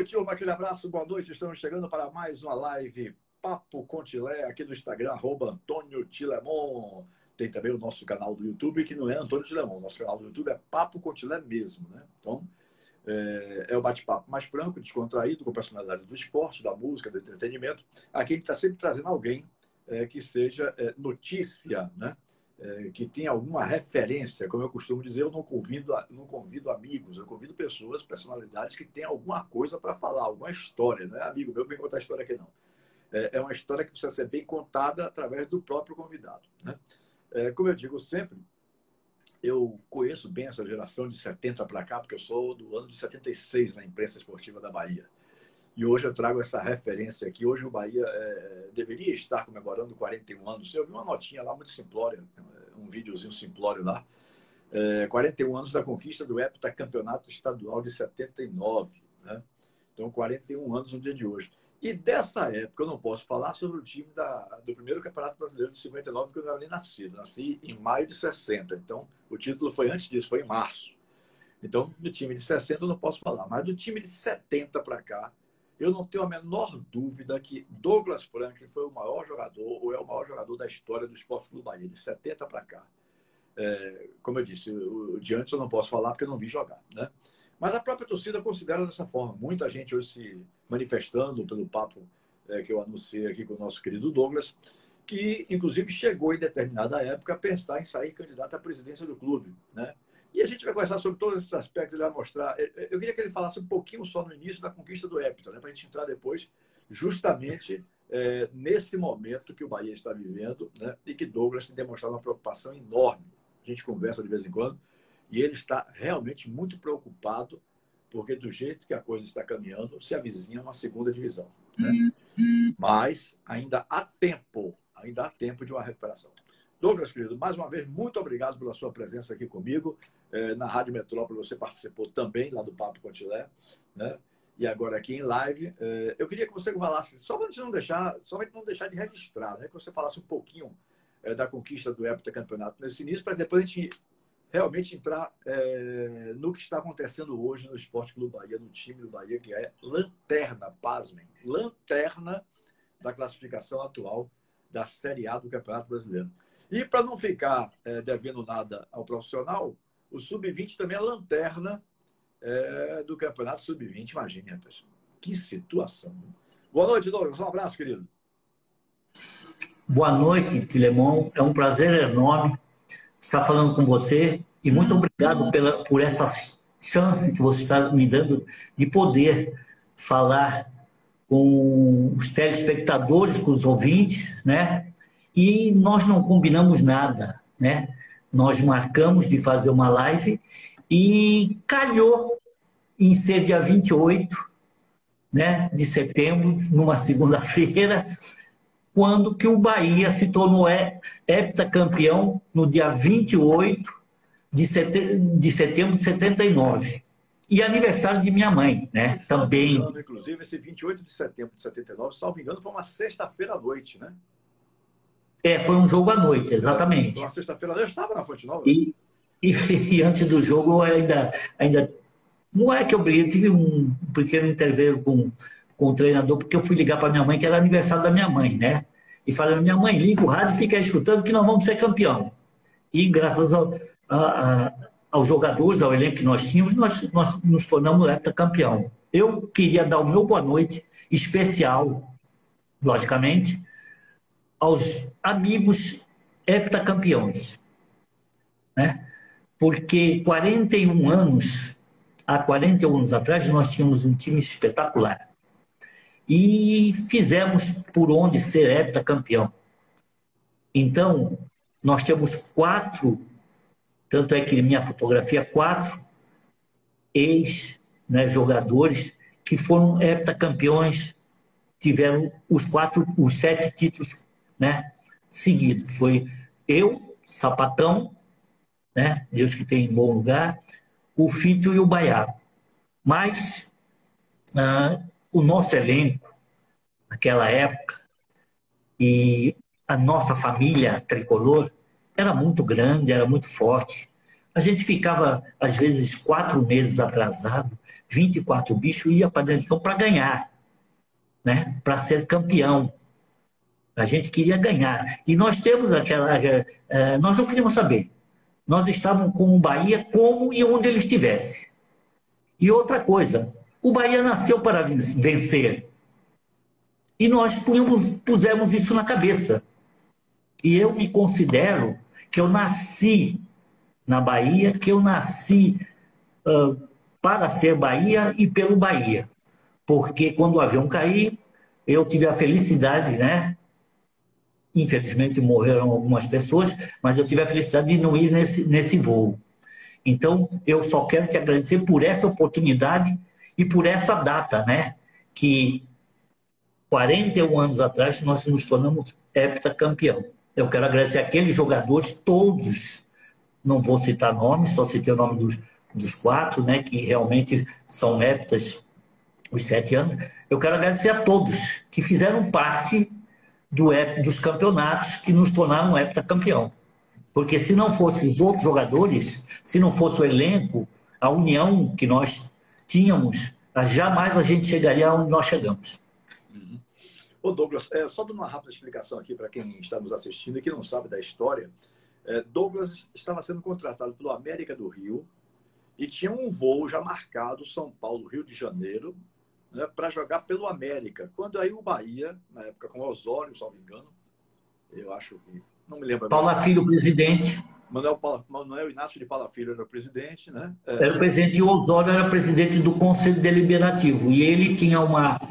noite, Ilma, aquele abraço, boa noite. Estamos chegando para mais uma live Papo com Tilé, aqui no Instagram, @Antônio Tilemon. Tem também o nosso canal do YouTube, que não é Antônio Tilemon. Nosso canal do YouTube é Papo com Tilé mesmo, né? Então, é o bate-papo mais franco, descontraído, com personalidade do esporte, da música, do entretenimento. Aqui a gente está sempre trazendo alguém que seja notícia, né? Que tenha alguma referência. Como eu costumo dizer, eu não convido amigos, eu convido pessoas, personalidades que têm alguma coisa para falar, alguma história. Não é amigo meu que vem contar história aqui, não. É uma história que precisa ser bem contada através do próprio convidado, né? Como eu digo sempre, eu conheço bem essa geração de 70 para cá, porque eu sou do ano de 76 na imprensa esportiva da Bahia. E hoje eu trago essa referência aqui. Hoje o Bahia deveria estar comemorando 41 anos. Eu vi uma notinha lá muito simplória, um videozinho simplório lá. 41 anos da conquista do heptacampeonato estadual de 79. Né? Então, 41 anos no dia de hoje. E dessa época eu não posso falar sobre o time do primeiro Campeonato Brasileiro de 59, porque eu não era nem nascido. Nasci em maio de 60. Então, o título foi antes disso, foi em março. Então, do time de 60 eu não posso falar. Mas do time de 70 para cá, eu não tenho a menor dúvida que Douglas Franklin foi o maior jogador, ou é o maior jogador da história do Esporte Clube Bahia, de 70 para cá. Como eu disse, o de antes eu não posso falar porque eu não vi jogar, né? Mas a própria torcida considera dessa forma. Muita gente hoje se manifestando pelo papo que eu anunciei aqui com o nosso querido Douglas, que inclusive chegou em determinada época a pensar em sair candidato à presidência do clube, né? E a gente vai conversar sobre todos esses aspectos, ele vai mostrar. Eu queria que ele falasse um pouquinho só no início da conquista do hepta, né? Para a gente entrar depois justamente nesse momento que o Bahia está vivendo, né? E que Douglas tem demonstrado uma preocupação enorme. A gente conversa de vez em quando e ele está realmente muito preocupado porque do jeito que a coisa está caminhando, se avizinha uma segunda divisão, né? Mas ainda há tempo de uma recuperação. Douglas, querido, mais uma vez, muito obrigado pela sua presença aqui comigo. Na Rádio Metrópole você participou também, lá do Papo com Tilé, né? E agora aqui em live. Eu queria que você falasse, só para não deixar de registrar, né? Que você falasse um pouquinho da conquista do heptacampeonato nesse início, para depois a gente realmente entrar no que está acontecendo hoje no Esporte Clube Bahia, no time do Bahia, que é lanterna, pasmem, lanterna da classificação atual da Série A do Campeonato Brasileiro. E para não ficar devendo nada ao profissional, o Sub-20 também é lanterna do Campeonato Sub-20. Imagine, pessoal. Que situação. Né? Boa noite, Douglas. Um abraço, querido. Boa noite, Tilemon. É um prazer enorme estar falando com você e muito obrigado por essa chance que você está me dando de poder falar com os telespectadores, com os ouvintes, né? E nós não combinamos nada, né? Nós marcamos de fazer uma live e calhou em ser dia 28, né, de setembro, numa segunda-feira, quando que o Bahia se tornou heptacampeão no dia 28 de setembro de 79. E aniversário de minha mãe, né? Também. Engano, inclusive, esse 28 de setembro de 79, salvo engano, foi uma sexta-feira à noite, né? Foi um jogo à noite, exatamente. Foi uma sexta-feira à noite, eu estava na Fonte Nova. E antes do jogo, eu ainda. Não é que eu briguei, tive um pequeno intervalo com o treinador, porque eu fui ligar para minha mãe, que era aniversário da minha mãe, né? E falei, minha mãe, liga o rádio e fica aí escutando que nós vamos ser campeão. E graças aos jogadores, ao elenco que nós tínhamos, nós nos tornamos heptacampeão. Eu queria dar o meu boa noite especial, logicamente, aos amigos heptacampeões, né? Porque há 41 anos atrás, nós tínhamos um time espetacular e fizemos por onde ser heptacampeão. Então, nós temos 4, tanto é que minha fotografia, 4 ex-jogadores que foram heptacampeões, tiveram os 7 títulos, né, seguidos. Foi eu, Sapatão, né, Deus que tem em bom lugar, o Fito e o Baiaco. Mas o nosso elenco, naquela época, e a nossa família tricolor era muito grande, era muito forte. A gente ficava, às vezes, 4 meses atrasado, 24 bichos, ia para dentro de campo para ganhar, né? Para ser campeão. A gente queria ganhar. E nós temos aquela. Nós não queríamos saber. Nós estávamos com o Bahia como e onde ele estivesse. E outra coisa, o Bahia nasceu para vencer. E nós pusemos isso na cabeça. E eu me considero que eu nasci na Bahia, que eu nasci para ser Bahia e pelo Bahia. Porque quando o avião caiu, eu tive a felicidade, né? Infelizmente morreram algumas pessoas, mas eu tive a felicidade de não ir nesse voo. Então, eu só quero te agradecer por essa oportunidade e por essa data, né? Que 41 anos atrás nós nos tornamos heptacampeão. Eu quero agradecer aqueles jogadores, todos, não vou citar nomes, só citei o nome dos 4, né? Que realmente são heptas os 7 anos. Eu quero agradecer a todos que fizeram parte dos campeonatos que nos tornaram heptacampeão. Porque se não fossem os outros jogadores, se não fosse o elenco, a união que nós tínhamos, jamais a gente chegaria onde nós chegamos. Uhum. Ô Douglas, só dando uma rápida explicação aqui para quem está nos assistindo e que não sabe da história, Douglas estava sendo contratado pelo América do Rio e tinha um voo já marcado, São Paulo, Rio de Janeiro, né, para jogar pelo América. Quando aí o Bahia, na época com Osório, se não me engano, eu acho que... Não me lembro. Paula Filho, presidente. Manuel Inácio de Paula Filho era o presidente, né? Era o presidente, e o Osório era presidente do Conselho Deliberativo. E ele tinha uma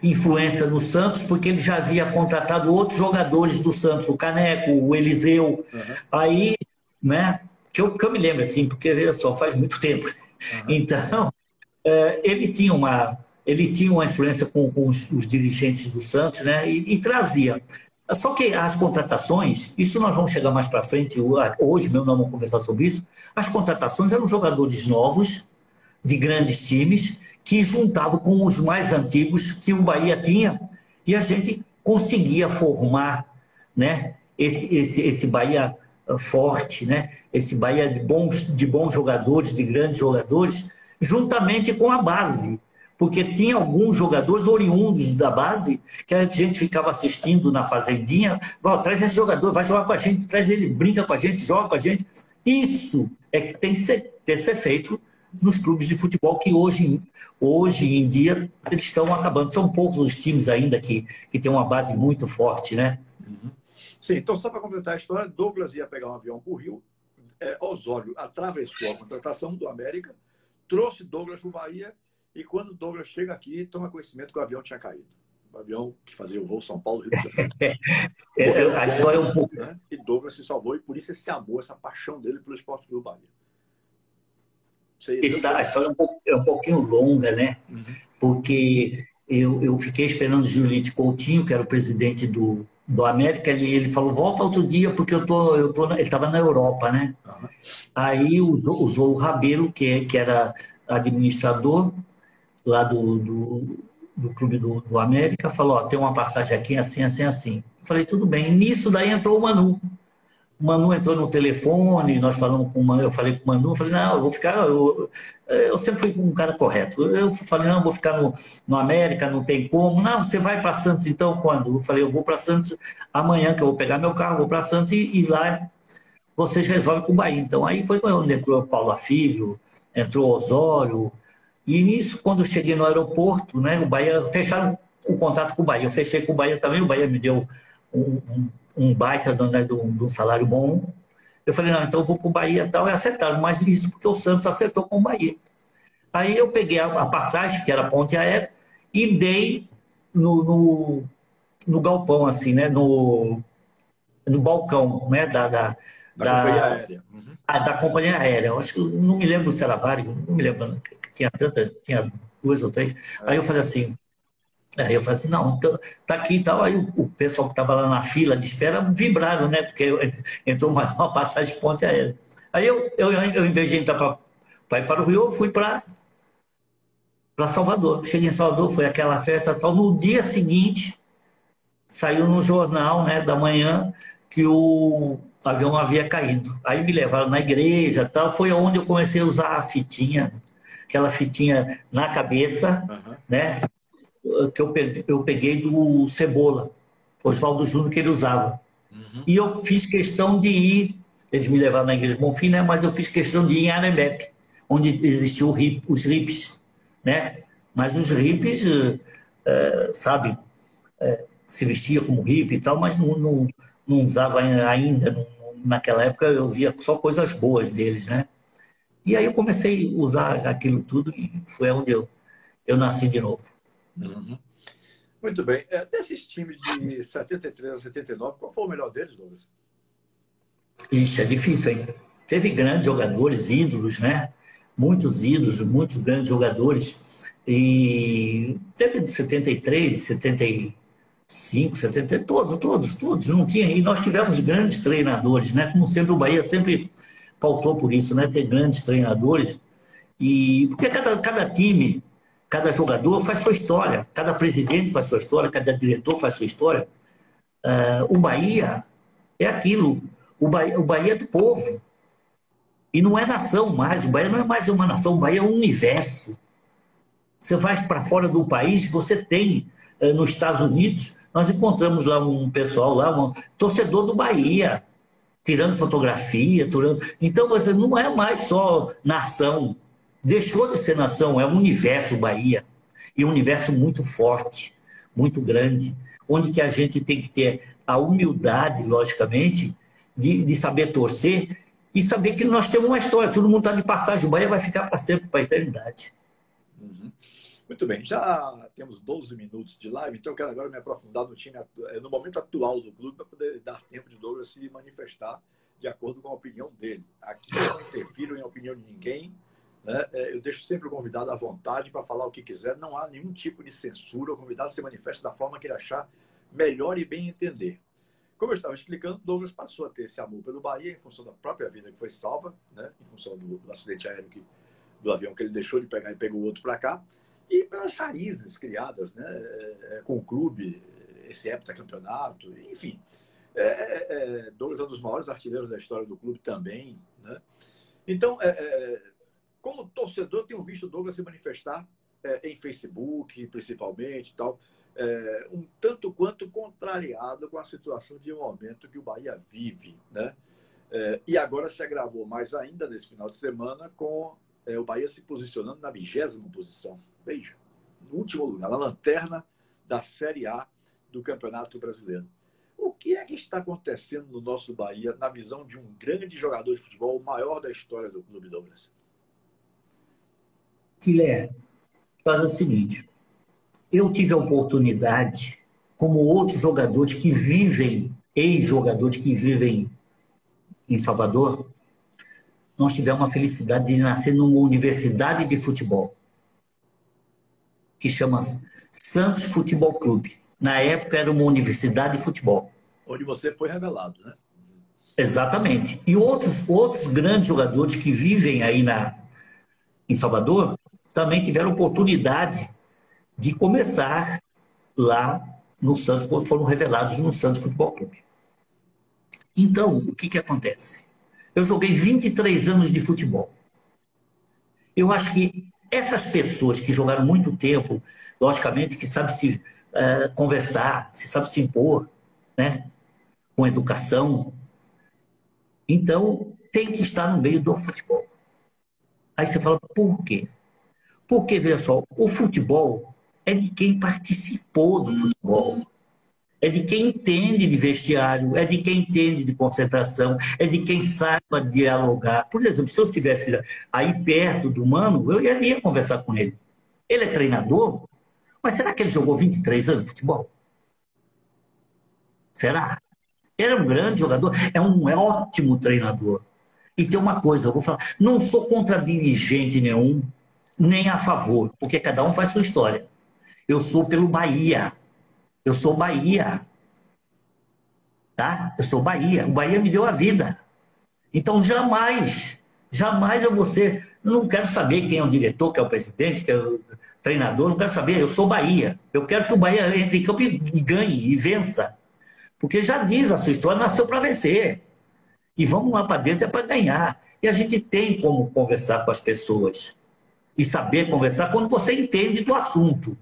influência no Santos, porque ele já havia contratado outros jogadores do Santos, o Caneco, o Eliseu. Uhum. Aí, né? Que eu me lembro, assim, porque, veja só, faz muito tempo. Uhum. Então, ele tinha uma influência com os dirigentes do Santos, né? E trazia. Só que as contratações, isso nós vamos chegar mais para frente, hoje mesmo nós vamos conversar sobre isso, as contratações eram jogadores novos, de grandes times, que juntavam com os mais antigos que o Bahia tinha, e a gente conseguia formar, né, esse Bahia forte, né, esse Bahia de bons jogadores, de grandes jogadores, juntamente com a base. Porque tinha alguns jogadores oriundos da base que a gente ficava assistindo na fazendinha. Traz esse jogador, vai jogar com a gente, traz ele, brinca com a gente, joga com a gente. Isso é que tem que ser feito nos clubes de futebol que hoje em dia eles estão acabando. São poucos os times ainda que têm uma base muito forte, né? Uhum. Sim, então só para completar a história, Douglas ia pegar um avião para o Rio, Osório atravessou a contratação do América, trouxe Douglas para o Bahia. E quando o Douglas chega aqui, toma conhecimento que o avião tinha caído. O avião que fazia o voo São Paulo, Rio de Janeiro. A história é um pouco... Né? E Douglas se salvou, e por isso esse amor, essa paixão dele pelo Esporte Clube Bahia. A história é um pouquinho longa, né? Uhum. Porque eu fiquei esperando o Julite Coutinho, que era o presidente do América, ele falou, volta outro dia, porque ele estava na Europa, né? Uhum. Aí usou o Rabelo, que era administrador lá do clube do América, falou, tem uma passagem aqui, assim, assim, assim. Eu falei, tudo bem. Nisso daí entrou o Manu. O Manu entrou no telefone, nós falamos com o Manu, eu falei com o Manu, falei, não, eu vou ficar... Eu sempre fui um cara correto. Eu falei, não, eu vou ficar no América, não tem como. Não, você vai para Santos, então, quando? Eu falei, eu vou para Santos amanhã, que eu vou pegar meu carro, vou para Santos e lá vocês resolvem com o Bahia. Então, aí foi quando entrou o Paula Filho, entrou Osório, e nisso, quando eu cheguei no aeroporto, né, o Bahia, fecharam o contrato com o Bahia, eu fechei com o Bahia também, o Bahia me deu um baita de um salário bom, eu falei, não, então eu vou para o Bahia e tal, e acertaram, mas isso porque o Santos acertou com o Bahia. Aí eu peguei a passagem, que era a ponte aérea, e dei no galpão, assim, né, no balcão, né, da companhia aérea. Uhum. Da companhia aérea. Eu acho que não me lembro se era Varig, não me lembro, tinha tantas, tinha 2 ou 3. Aí eu falei assim, não, tá aqui e tal. Aí o pessoal que estava lá na fila de espera vibraram, né? Porque entrou mais uma passagem de ponte aérea. Aí eu em vez de entrar para ir para o Rio, eu fui para Salvador. Cheguei em Salvador, foi aquela festa. Só no dia seguinte, saiu no jornal, né, da manhã, que o o avião havia caído. Aí me levaram na igreja, tal. Foi onde eu comecei a usar a fitinha, aquela fitinha na cabeça, Aham. né? Que eu peguei do Cebola, Oswaldo Júnior, que ele usava. Uhum. E eu fiz questão de ir, eles me levaram na igreja de Bonfim, né? Mas eu fiz questão de ir em Arembepe, onde existiam os hippies, né? Mas os hippies, sabe, se vestia como hippie e tal, mas não usava ainda. Naquela época eu via só coisas boas deles, né? E aí eu comecei a usar aquilo tudo e foi onde eu nasci de novo. Uhum. Muito bem. Desses times de 73 a 79, qual foi o melhor deles, Douglas? Ixi, é difícil, hein? Teve grandes jogadores, ídolos, né? Muitos ídolos, muitos grandes jogadores. E teve de 73, 75, 70, todos. Não tinha. E nós tivemos grandes treinadores, né? Como sempre, o Bahia sempre pautou por isso, né? Ter grandes treinadores. E porque cada time, cada jogador faz sua história, cada presidente faz sua história, cada diretor faz sua história. O Bahia é aquilo. O Bahia é do povo. E não é nação mais. O Bahia não é mais uma nação. O Bahia é um universo. Você vai para fora do país, você tem, nos Estados Unidos, nós encontramos lá um pessoal, lá, um torcedor do Bahia, tirando fotografia. Então, você não é mais só nação. Deixou de ser nação, é um universo Bahia. E um universo muito forte, muito grande, onde que a gente tem que ter a humildade, logicamente, de saber torcer e saber que nós temos uma história, todo mundo está de passagem, o Bahia vai ficar para sempre, para a eternidade. Uhum. Muito bem, já temos 12 minutos de live, então eu quero agora me aprofundar no time, no momento atual do clube, para poder dar tempo de Douglas se manifestar de acordo com a opinião dele. Aqui eu não interfiro em opinião de ninguém, né? Eu deixo sempre o convidado à vontade para falar o que quiser, não há nenhum tipo de censura, o convidado se manifesta da forma que ele achar melhor e bem entender. Como eu estava explicando, Douglas passou a ter esse amor pelo Bahia em função da própria vida que foi salva, né? Em função do acidente aéreo do avião que ele deixou de pegar e pegou outro para cá, e pelas raízes criadas, né? Com o clube, esse heptacampeonato, enfim. Douglas é um dos maiores artilheiros da história do clube também, né? Então, como torcedor, tenho visto o Douglas se manifestar em Facebook, principalmente, e tal, um tanto quanto contrariado com a situação de momento que o Bahia vive, né? E agora se agravou mais ainda nesse final de semana com o Bahia se posicionando na 20ª posição. Veja, no último lugar, na lanterna da Série A do Campeonato Brasileiro. O que é que está acontecendo no nosso Bahia na visão de um grande jogador de futebol, o maior da história do clube, Douglas? Tilé, faz o seguinte, eu tive a oportunidade, como outros jogadores que vivem, ex-jogadores que vivem em Salvador, nós tivemos a felicidade de nascer numa universidade de futebol, que chama Santos Futebol Clube. Na época era uma universidade de futebol. Onde você foi revelado, né? Exatamente. E outros grandes jogadores que vivem aí em Salvador também tiveram oportunidade de começar lá no Santos, foram revelados no Santos Futebol Clube. Então, o que acontece? Eu joguei 23 anos de futebol. Eu acho que essas pessoas que jogaram muito tempo, logicamente que sabem se conversar, se sabem se impor, né? Com educação, então tem que estar no meio do futebol. Aí você fala, por quê? Porque, veja só, o futebol é de quem participou do futebol. É de quem entende de vestiário, é de quem entende de concentração, é de quem saiba dialogar. Por exemplo, se eu estivesse aí perto do Mano, eu iria conversar com ele. Ele é treinador, mas será que ele jogou 23 anos de futebol? Será? Ele é um grande jogador, é um ótimo treinador. E tem uma coisa, eu vou falar, não sou contra dirigente nenhum, nem a favor, porque cada um faz sua história. Eu sou pelo Bahia. Eu sou Bahia. Tá? Eu sou Bahia. O Bahia me deu a vida. Então, jamais eu vou ser... Eu não quero saber quem é o diretor, quem é o presidente, quem é o treinador, não quero saber. Eu sou Bahia. Eu quero que o Bahia entre em campo e ganhe, e vença. Porque já diz a sua história, nasceu para vencer. E vamos lá para dentro, é para ganhar. E a gente tem como conversar com as pessoas. E saber conversar quando você entende do assunto.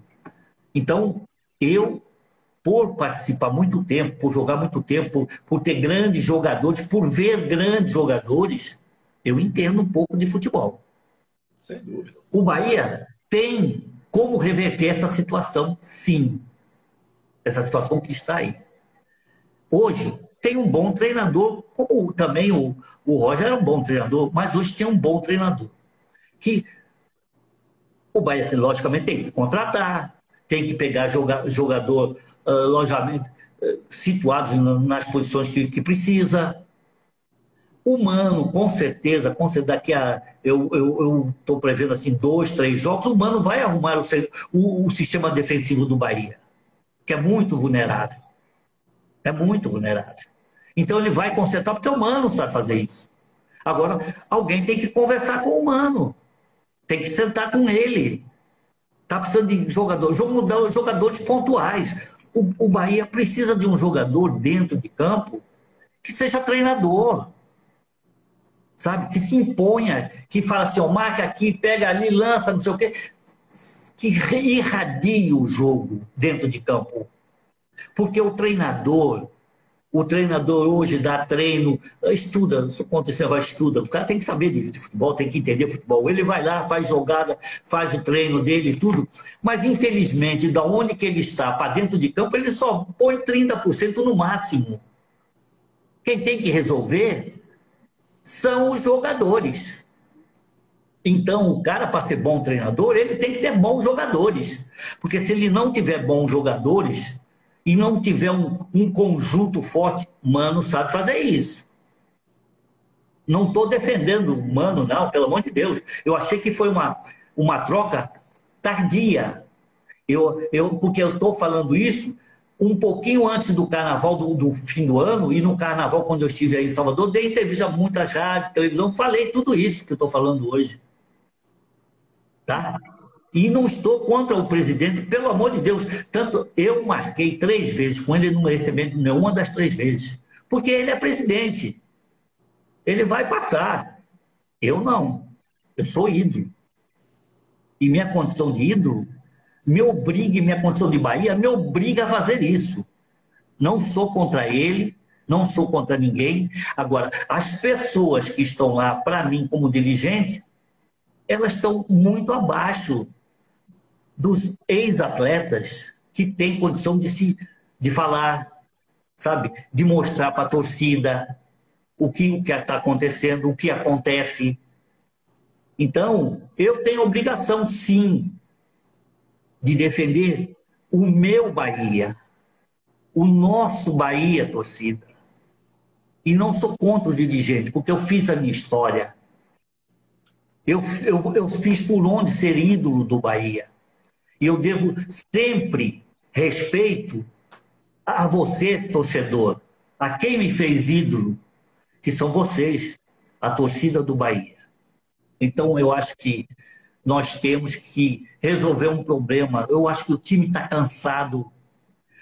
Então, eu, por participar muito tempo, por jogar muito tempo, por ter grandes jogadores, por ver grandes jogadores, eu entendo um pouco de futebol. Sem dúvida. O Bahia tem como reverter essa situação, sim. Essa situação que está aí. Hoje, tem um bom treinador, como também o Roger era um bom treinador, mas hoje tem um bom treinador. Que o Bahia, logicamente, tem que contratar, tem que pegar jogador, logicamente, situados nas posições que precisa. O Mano, com certeza, daqui a. Eu estou prevendo assim 2, 3 jogos, o Mano vai arrumar o sistema defensivo do Bahia, que é muito vulnerável. É muito vulnerável. Então ele vai consertar, porque o Mano sabe fazer isso. Agora, alguém tem que conversar com o Mano. Tem que sentar com ele. Está precisando de jogadores pontuais. O Bahia precisa de um jogador dentro de campo que seja treinador. Sabe? Que se imponha, que fala assim, ó, marca aqui, pega ali, lança, não sei o quê. Que irradie o jogo dentro de campo. Porque o treinador hoje dá treino, estuda, estuda. O cara tem que saber de futebol, tem que entender futebol. Ele vai lá, faz jogada, faz o treino dele, tudo. Mas, infelizmente, da onde que ele está, para dentro de campo, ele só põe 30% no máximo. Quem tem que resolver são os jogadores. Então, o cara, para ser bom treinador, ele tem que ter bons jogadores. Porque se ele não tiver bons jogadores e não tiver um conjunto forte, Mano sabe fazer isso. Não estou defendendo o Mano, não, pelo amor de Deus. Eu achei que foi uma troca tardia. Porque eu estou falando isso um pouquinho antes do carnaval do fim do ano, e no carnaval, quando eu estive aí em Salvador, dei entrevista a muitas rádios, televisão, falei tudo isso que eu estou falando hoje. Tá? E não estou contra o presidente, pelo amor de Deus. Tanto eu marquei 3 vezes com ele, não recebendo nenhuma das 3 vezes. Porque ele é presidente. Ele vai passar. Eu não. Eu sou ídolo. E minha condição de ídolo minha condição de Bahia me obriga a fazer isso. Não sou contra ele, não sou contra ninguém. Agora, as pessoas que estão lá, para mim, como dirigente, elas estão muito abaixo dos ex-atletas que têm condição de falar, sabe? De mostrar para a torcida o que está acontecendo, o que acontece. Então, eu tenho obrigação, sim, de defender o meu Bahia, o nosso Bahia, torcida. E não sou contra o dirigente, porque eu fiz a minha história. Eu fiz por onde ser ídolo do Bahia. E eu devo sempre respeito a você, torcedor, a quem me fez ídolo, que são vocês, a torcida do Bahia. Então, eu acho que nós temos que resolver um problema. Eu acho que o time está cansado.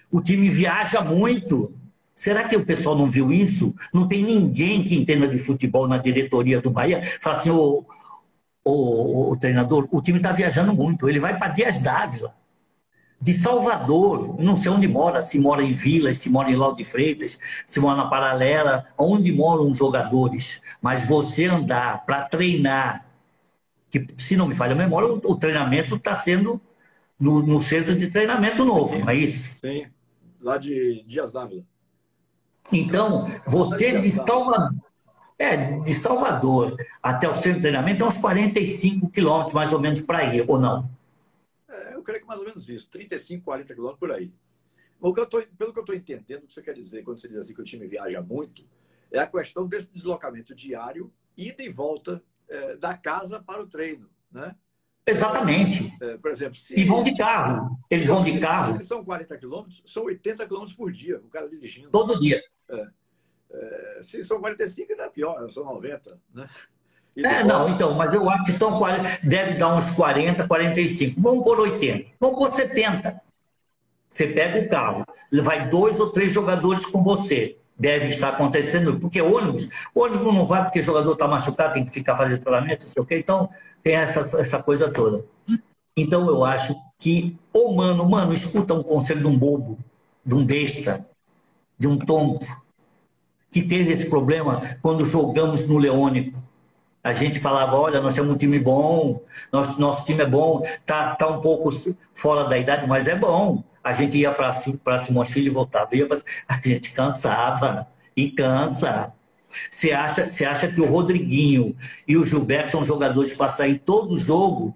O time viaja muito. Será que o pessoal não viu isso? Não tem ninguém que entenda de futebol na diretoria do Bahia. Fala assim, o treinador, o time está viajando muito. Ele vai para Dias Dávila, de Salvador, não sei onde mora, se mora em Vilas, se mora em Lauro de Freitas, se mora na Paralela, onde moram os jogadores. Mas você andar para treinar, que, se não me falha a memória, o treinamento está sendo no centro de treinamento novo, não é isso? Sim, lá de Dias Dávila. Então, você de Salvador até o centro de treinamento é uns 45 quilômetros, mais ou menos, para ir, ou não? Eu creio que mais ou menos isso, 35, 40 quilômetros por aí. Pelo que eu estou entendendo, o que você quer dizer quando você diz assim que o time viaja muito, é a questão desse deslocamento diário, ida e volta da casa para o treino, né? Exatamente. Por exemplo, e vão de carro. Eles vão de carro. Se eles são 40 quilômetros, são 80 quilômetros por dia, o cara dirigindo. Todo dia. Se são 45, ainda é pior, são 90, né? Então, mas eu acho que deve dar uns 40, 45. Vamos por 80. Vamos por 70. Você pega o carro, vai 2 ou 3 jogadores com você. deve estar acontecendo, porque o ônibus não vai porque o jogador está machucado, tem que ficar fazendo treinamento, não sei o quê, então tem essa coisa toda. Então eu acho que o mano, escuta um conselho de um bobo, de um besta, de um tonto, que teve esse problema quando jogamos no Leônico. A gente falava, olha, nós temos um time bom, nosso time é bom, tá um pouco fora da idade, mas é bom. A gente ia para Simões Filho e voltava. A gente cansava, e cansa. Você acha que o Rodriguinho e o Gilberto são jogadores para sair todo jogo,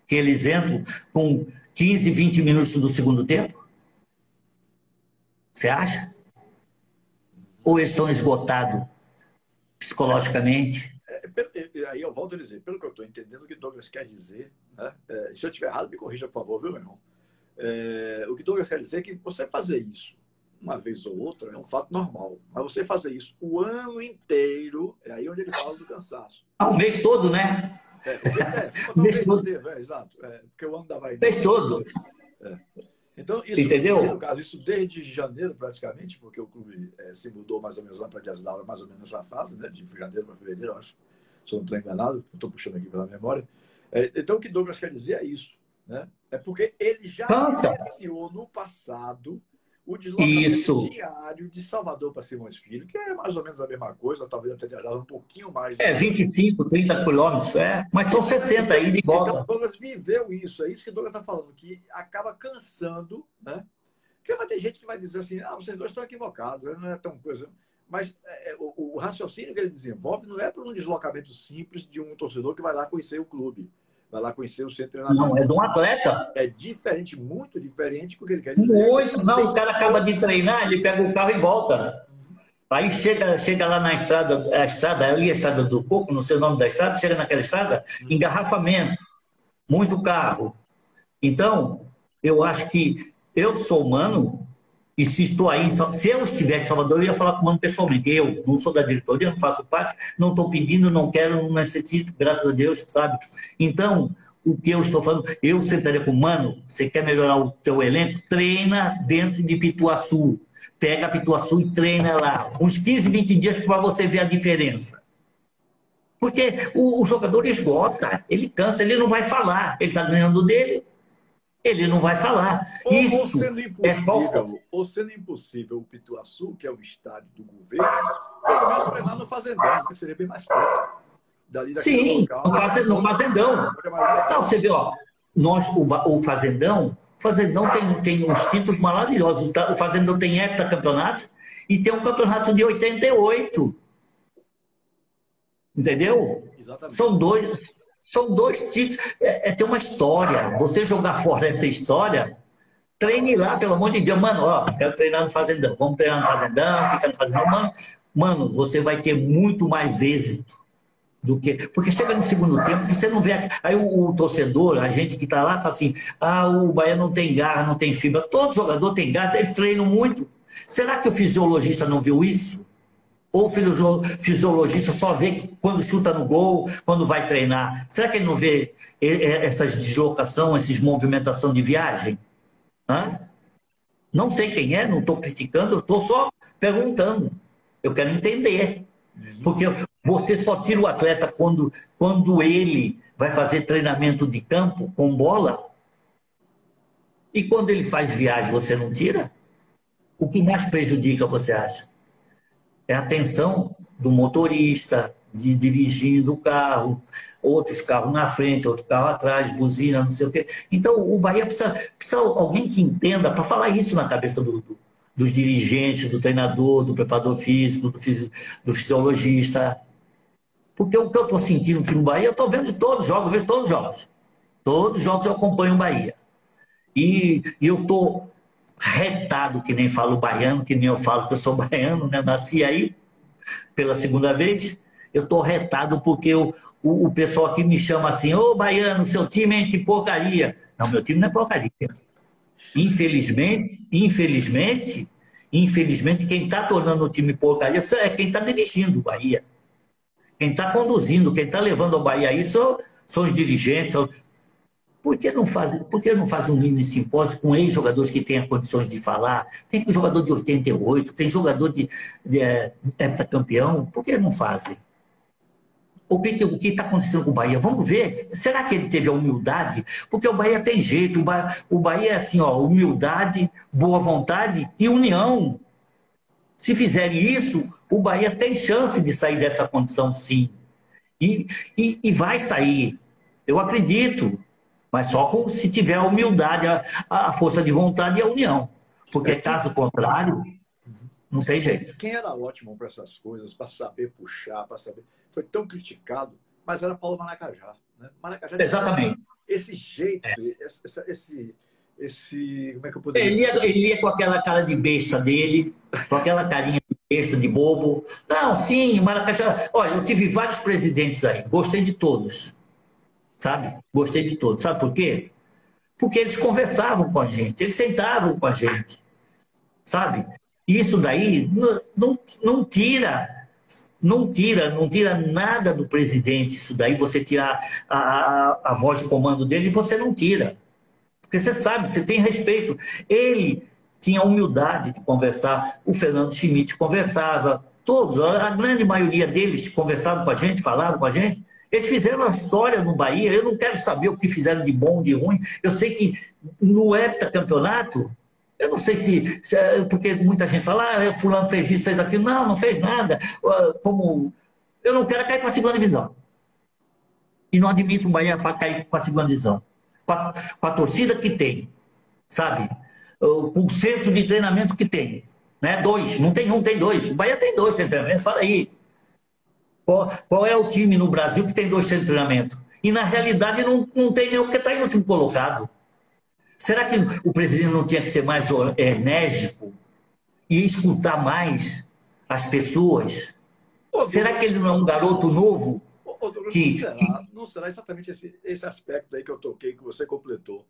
que eles entram com 15, 20 minutos do segundo tempo? Você acha? Ou eles estão esgotados psicologicamente? Aí eu volto a dizer, pelo que eu estou entendendo, o que Douglas quer dizer, né? Se eu estiver errado, me corrija, por favor, viu, meu irmão? O que Douglas quer dizer é que você fazer isso uma vez ou outra é um fato normal, mas você fazer isso o ano inteiro, é aí onde ele fala do cansaço. O mês todo, né? O mês todo. Exato. Porque o ano da vai. O mês todo. Então, isso, entendeu? No caso, isso desde janeiro, praticamente, porque o clube se mudou mais ou menos lá para Dias d'Ávila, mais ou menos nessa fase, né, de janeiro para fevereiro, eu acho. Se eu não estou enganado, estou puxando aqui pela memória. Então, o que Douglas quer dizer é isso. Né? É porque ele já iniciou no passado o deslocamento diário de Salvador para Simões Filho, que é mais ou menos a mesma coisa, talvez até Dias d'Ávila um pouquinho mais. 25, 30 quilômetros, mas são 60 aí de volta. Então, Douglas viveu isso, é isso que o Douglas está falando, que acaba cansando, né? Porque vai ter gente que vai dizer assim, vocês dois estão equivocados, não é tão coisa. Mas o raciocínio que ele desenvolve não é para um deslocamento simples de um torcedor que vai lá conhecer o clube, vai lá conhecer o centro de treinamento. Não, é de um atleta. É diferente, muito diferente do que ele quer dizer. Muito, não, o cara acaba de treinar, ele pega o carro e volta. Aí chega lá na estrada, a estrada do Coco, não sei o nome da estrada, chega naquela estrada, engarrafamento, muito carro. Então, eu acho que eu sou humano, e se estou aí, se eu estivesse em Salvador, eu ia falar com o mano pessoalmente. Eu não sou da diretoria, não faço parte, não estou pedindo, não quero, não necessito, graças a Deus, sabe? Então, o que eu estou falando, eu sentaria com o mano, você quer melhorar o teu elenco? Treina dentro de Pituaçu. Pega Pituaçu e treina lá. Uns 15, 20 dias para você ver a diferença. Porque o jogador esgota, ele cansa, ele não vai falar. Ele está ganhando dele, ele não vai falar. Isso ou sendo impossível o Pituaçu, que é o estádio do governo, pelo menos treinar no Fazendão, que seria bem mais perto. Sim, no Fazendão. Então, você vê, ó, o Fazendão tem uns títulos maravilhosos. O Fazendão tem heptacampeonato e tem um campeonato de 88. Entendeu? Exatamente. São dois títulos. Tem uma história. Você jogar fora essa história, treine lá, pelo amor de Deus. Mano, ó, quero treinar no Fazendão. Vamos treinar no Fazendão, fica no Fazendão. Mano, você vai ter muito mais êxito do que... Porque chega no segundo tempo, você não vê... Aí o torcedor, a gente que está lá, fala assim, o Bahia não tem garra, não tem fibra. Todo jogador tem garra, eles treinam muito. Será que o fisiologista não viu isso? Ou o fisiologista só vê quando chuta no gol, quando vai treinar? Será que ele não vê essas deslocações, essas movimentação de viagem? Não sei quem é, não estou criticando, eu estou só perguntando. Eu quero entender. Porque você só tira o atleta quando ele vai fazer treinamento de campo com bola. E quando ele faz viagem, você não tira? O que mais prejudica, você acha? É a tensão do motorista, de dirigindo o carro, outros carros na frente, outro carro atrás, buzina, não sei o quê. Então, o Bahia precisa alguém que entenda para falar isso na cabeça dos dirigentes, do treinador, do preparador físico, do fisiologista. Porque o que eu estou sentindo aqui no Bahia, eu estou vendo todos os jogos, eu vejo todos os jogos. Todos os jogos eu acompanho o Bahia. E eu estou retado, que nem falo baiano, que nem eu falo que eu sou baiano, né? Nasci aí pela segunda vez. Eu estou retado porque o pessoal aqui me chama assim, ô baiano, seu time é que porcaria. Não, meu time não é porcaria. Infelizmente, quem está tornando o time porcaria é quem está dirigindo o Bahia. Quem está conduzindo, quem está levando o Bahia aí são os dirigentes. Por que não faz um mini simpósio com ex-jogadores que tenham condições de falar? Tem jogador de 88, tem jogador de heptacampeão. Por que não fazem? O que está acontecendo com o Bahia? Vamos ver. Será que ele teve a humildade? Porque o Bahia tem jeito. O Bahia é assim, ó, humildade, boa vontade e união. Se fizerem isso, o Bahia tem chance de sair dessa condição, sim. E vai sair. Eu acredito. Mas só se tiver a humildade, a força de vontade e a união. Porque caso contrário, não tem jeito. Quem era ótimo para essas coisas, para saber puxar, para saber... Foi tão criticado, mas era Paulo Maracajá. Né? Maracajá, exatamente. Esse jeito, como é que eu poderia dizer? Ele ia com aquela cara de besta dele, com aquela carinha de besta, de bobo. Não, sim, Maracajá... Olha, eu tive vários presidentes aí, gostei de todos. Sabe? Gostei de todos. Sabe por quê? Porque eles conversavam com a gente, eles sentavam com a gente. Sabe? E isso daí não tira nada do presidente. Isso daí você tirar a voz de comando dele, você não tira. Porque você sabe, você tem respeito. Ele tinha a humildade de conversar, o Fernando Schmidt conversava, todos, a grande maioria deles conversavam com a gente, falavam com a gente. Eles fizeram uma história no Bahia, eu não quero saber o que fizeram de bom, de ruim. Eu sei que no heptacampeonato, eu não sei se porque muita gente fala, fulano fez isso, fez aquilo. Não, não fez nada. Eu não quero cair para a segunda divisão. E não admito o Bahia para cair para a segunda divisão. Com a torcida que tem, sabe? Com o centro de treinamento que tem. Né? 2, não tem um, tem 2. O Bahia tem 2 centros de treinamento, fala aí. Qual é o time no Brasil que tem 2 centros de treinamento? E na realidade não tem nenhum, porque está em último colocado. Será que o presidente não tinha que ser mais enérgico e escutar mais as pessoas? Será que ele não é um garoto novo? Não será exatamente esse aspecto aí que eu toquei, que você completou.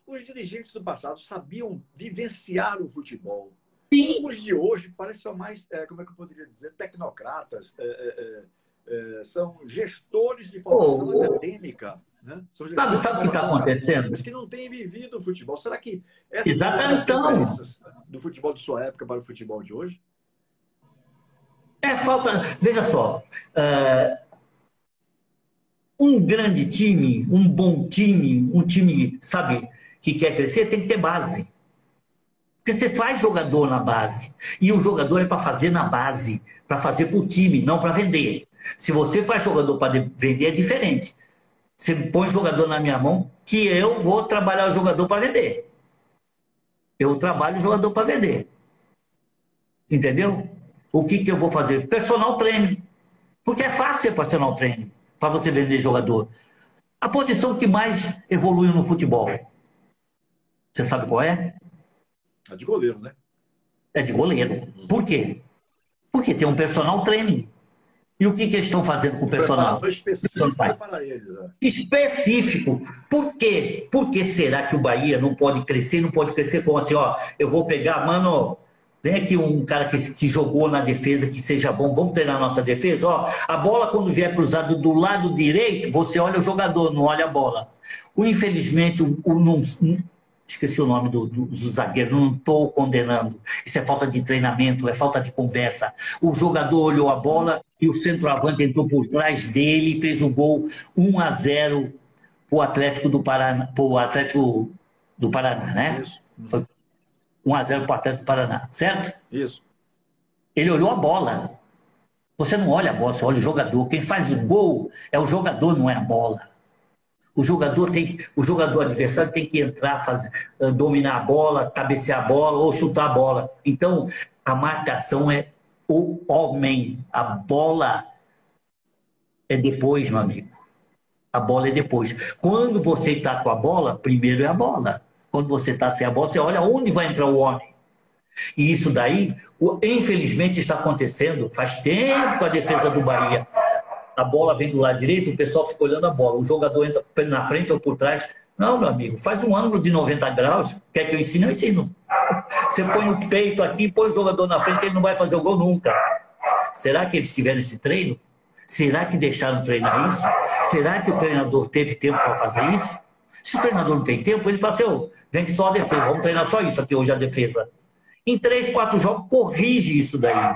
Os dirigentes do passado sabiam vivenciar o futebol. Sim. Os de hoje parecem só mais, como é que eu poderia dizer, tecnocratas, são gestores de formação acadêmica. Né? Sabe o que está acontecendo? Mas que não têm vivido o futebol. Será que essas exatamente diferenças do futebol de sua época para o futebol de hoje? Falta... Veja só, um grande time, um bom time, um time, sabe, que quer crescer, tem que ter base. Porque você faz jogador na base. E o jogador é para fazer na base, para fazer para o time, não para vender. Se você faz jogador para vender, é diferente. Você põe jogador na minha mão, que eu vou trabalhar o jogador para vender. Eu trabalho o jogador para vender. Entendeu? O que eu vou fazer? Personal training. Porque é fácil ser personal training para você vender jogador. A posição que mais evoluiu no futebol. Você sabe qual é? É de goleiro, né? É de goleiro. Por quê? Porque tem um personal training. E o que eles estão fazendo com o personal? Específico para eles. Né? Específico. Por quê? Por que será que o Bahia não pode crescer? Não pode crescer como assim, ó, eu vou pegar, mano, vem aqui um cara que jogou na defesa, que seja bom, vamos treinar a nossa defesa, ó, a bola quando vier cruzada do lado direito, você olha o jogador, não olha a bola. Infelizmente, esqueci o nome do zagueiro, não estou condenando. Isso é falta de treinamento, é falta de conversa. O jogador olhou a bola e o centroavante entrou por trás dele e fez o gol 1-0 para o Atlético do Paraná, né? Isso. Foi 1-0 para o Atlético do Paraná, certo? Isso. Ele olhou a bola. Você não olha a bola, você olha o jogador. Quem faz o gol é o jogador, não é a bola. O jogador adversário tem que entrar, dominar a bola, cabecear a bola ou chutar a bola. Então, a marcação é o homem. A bola é depois, meu amigo. A bola é depois. Quando você está com a bola, primeiro é a bola. Quando você está sem a bola, você olha onde vai entrar o homem. E isso daí, infelizmente, está acontecendo. Faz tempo com a defesa do Bahia. A bola vem do lado direito, o pessoal fica olhando a bola. O jogador entra na frente ou por trás. Não, meu amigo, faz um ângulo de 90 graus. Quer que eu ensine? Eu ensino. Você põe o peito aqui, põe o jogador na frente, ele não vai fazer o gol nunca. Será que eles tiveram esse treino? Será que deixaram treinar isso? Será que o treinador teve tempo para fazer isso? Se o treinador não tem tempo, ele fala assim, vem que só a defesa, vamos treinar só isso aqui hoje, a defesa. Em 3, 4 jogos, corrige isso daí.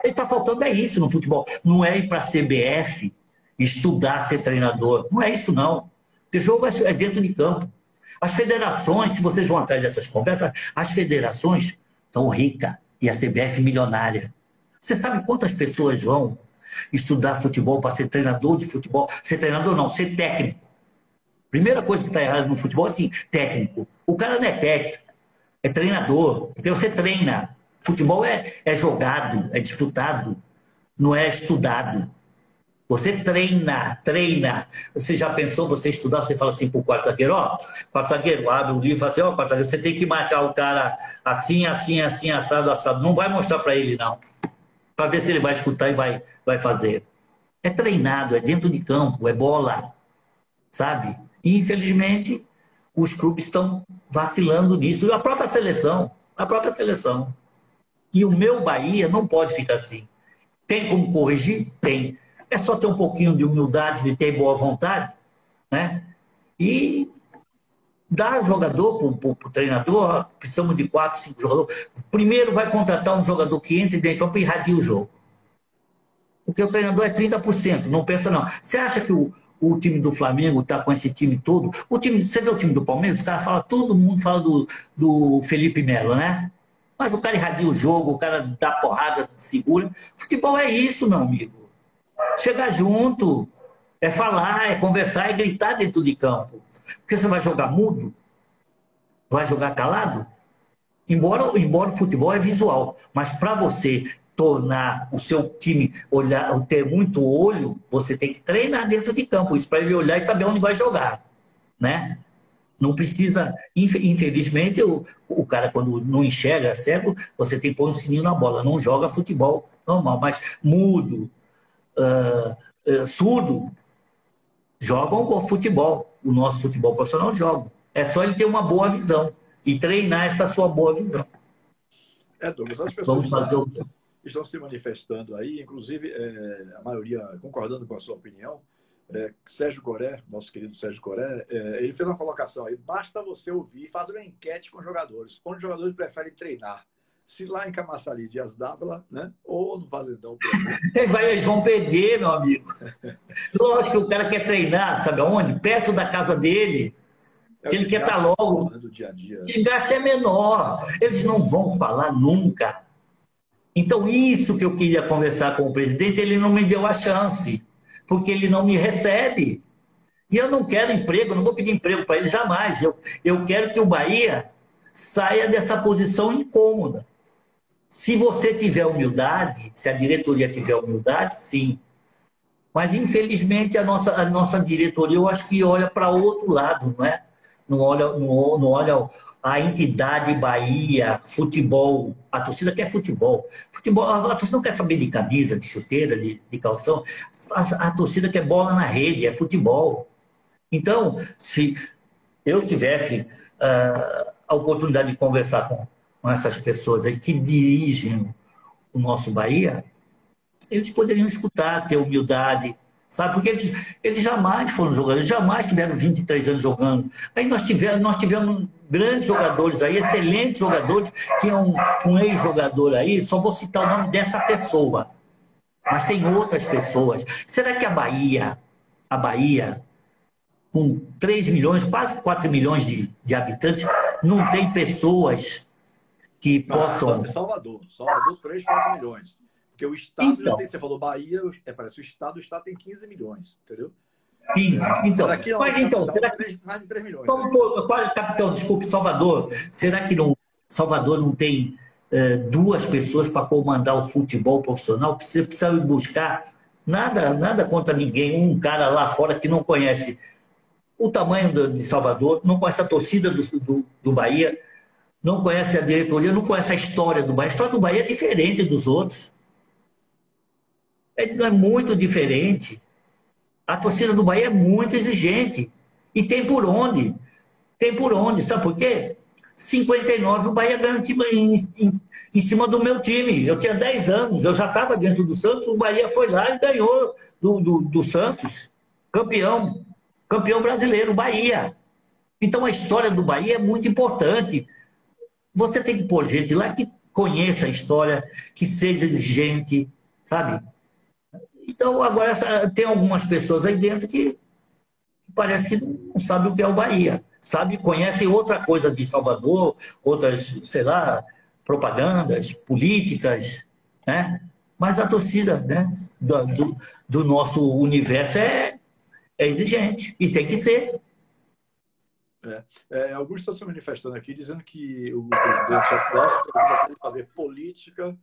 Ele está faltando isso no futebol. Não é ir para a CBF, estudar ser treinador. Não é isso, não. Porque o jogo é dentro de campo. As federações, se vocês vão atrás dessas conversas, as federações estão ricas e a CBF milionária. Você sabe quantas pessoas vão estudar futebol para ser treinador de futebol? Ser treinador não, ser técnico. Primeira coisa que está errada no futebol é assim, técnico. O cara não é técnico, é treinador. Porque você treina. Futebol é jogado, é disputado, não é estudado. Você treina. Você já pensou, você estudar, você fala assim para o quarto zagueiro, quarto zagueiro, abre o livro e fala assim, quarto zagueiro, você tem que marcar o cara assim, assado. Não vai mostrar para ele, não. Para ver se ele vai escutar e vai fazer. É treinado, é dentro de campo, é bola, sabe? E, infelizmente, os clubes estão vacilando nisso. E a própria seleção. E o meu Bahia não pode ficar assim. Tem como corrigir? Tem. É só ter um pouquinho de humildade, de ter boa vontade, né? E dar jogador para o treinador, precisamos de 4, 5 jogadores. Primeiro vai contratar um jogador que entre dentro de campo e irradia o jogo. Porque o treinador é 30%, não pensa não. Você acha que o time do Flamengo está com esse time todo? Você vê o time do Palmeiras, os caras falam, todo mundo fala do Felipe Melo, né? Mas o cara irradia o jogo, o cara dá porrada, segura. Futebol é isso, meu amigo. Chegar junto, é falar, é conversar, é gritar dentro de campo. Porque você vai jogar mudo? Vai jogar calado? Embora o futebol é visual, mas para você tornar o seu time ter muito olho, você tem que treinar dentro de campo, isso para ele olhar e saber onde vai jogar, né? Não precisa, infelizmente, o cara quando não enxerga, é cego, você tem que pôr um sininho na bola, não joga futebol normal, mas mudo, surdo, jogam futebol, o nosso futebol profissional joga. É só ele ter uma boa visão e treinar essa sua boa visão. Douglas, as pessoas estão se manifestando aí, inclusive a maioria concordando com a sua opinião. Sérgio Coré, nosso querido Sérgio Coré, ele fez uma colocação aí, basta você ouvir e fazer uma enquete com os jogadores, onde os jogadores preferem treinar. Se lá em Camaçari, Dias d'Ávila, né? Ou no Fazendão, por exemplo. Eles vão perder, meu amigo. Lógico que o cara quer treinar, sabe aonde? Perto da casa dele. Ele quer estar logo. Do dia a dia. Ele é até menor. Eles não vão falar nunca. Então, isso que eu queria conversar com o presidente, ele não me deu a chance. Porque ele não me recebe. E eu não quero emprego, não vou pedir emprego para ele jamais. Eu quero que o Bahia saia dessa posição incômoda. Se você tiver humildade, se a diretoria tiver humildade, sim. Mas, infelizmente, a nossa diretoria, eu acho que olha para outro lado, não é? Não olha a entidade Bahia, futebol. A torcida quer futebol. A torcida não quer saber de camisa, de chuteira, de calção. A torcida quer bola na rede, é futebol. Então, se eu tivesse a oportunidade de conversar com essas pessoas aí que dirigem o nosso Bahia, eles poderiam escutar, ter humildade, sabe? Porque eles jamais foram jogadores, jamais tiveram 23 anos jogando. Aí nós tivemos grandes jogadores aí, excelentes jogadores, tinha um ex-jogador aí, só vou citar o nome dessa pessoa, mas tem outras pessoas. Será que a Bahia, com 3 milhões, quase 4 milhões de habitantes, não tem pessoas que possam... Salvador 3, 4 milhões. Porque o Estado já tem, você falou Bahia, parece o Estado tem 15 milhões, entendeu? 15. Então, mas então, será que mais de 3 milhões? Capitão, desculpe, Salvador, será que Salvador não tem 2 pessoas para comandar o futebol profissional? Precisa buscar nada contra ninguém, um cara lá fora que não conhece o tamanho de Salvador, não conhece a torcida do Bahia, não conhece a diretoria, não conhece a história do Bahia. A história do Bahia é diferente dos outros. É muito diferente. A torcida do Bahia é muito exigente. E tem por onde. Sabe por quê? 59 o Bahia ganhou em cima do meu time. Eu tinha 10 anos, eu já estava dentro do Santos, o Bahia foi lá e ganhou do Santos, campeão brasileiro, Bahia. Então a história do Bahia é muito importante. Você tem que pôr gente lá que conheça a história, que seja gente, sabe? Então agora tem algumas pessoas aí dentro que parece que não sabe o que é o Bahia. Sabe, conhecem outra coisa de Salvador, outras, sei lá, propagandas, políticas, né? Mas a torcida, né, do nosso universo é exigente e tem que ser. Alguns estão se manifestando aqui dizendo que o presidente atual quer fazer política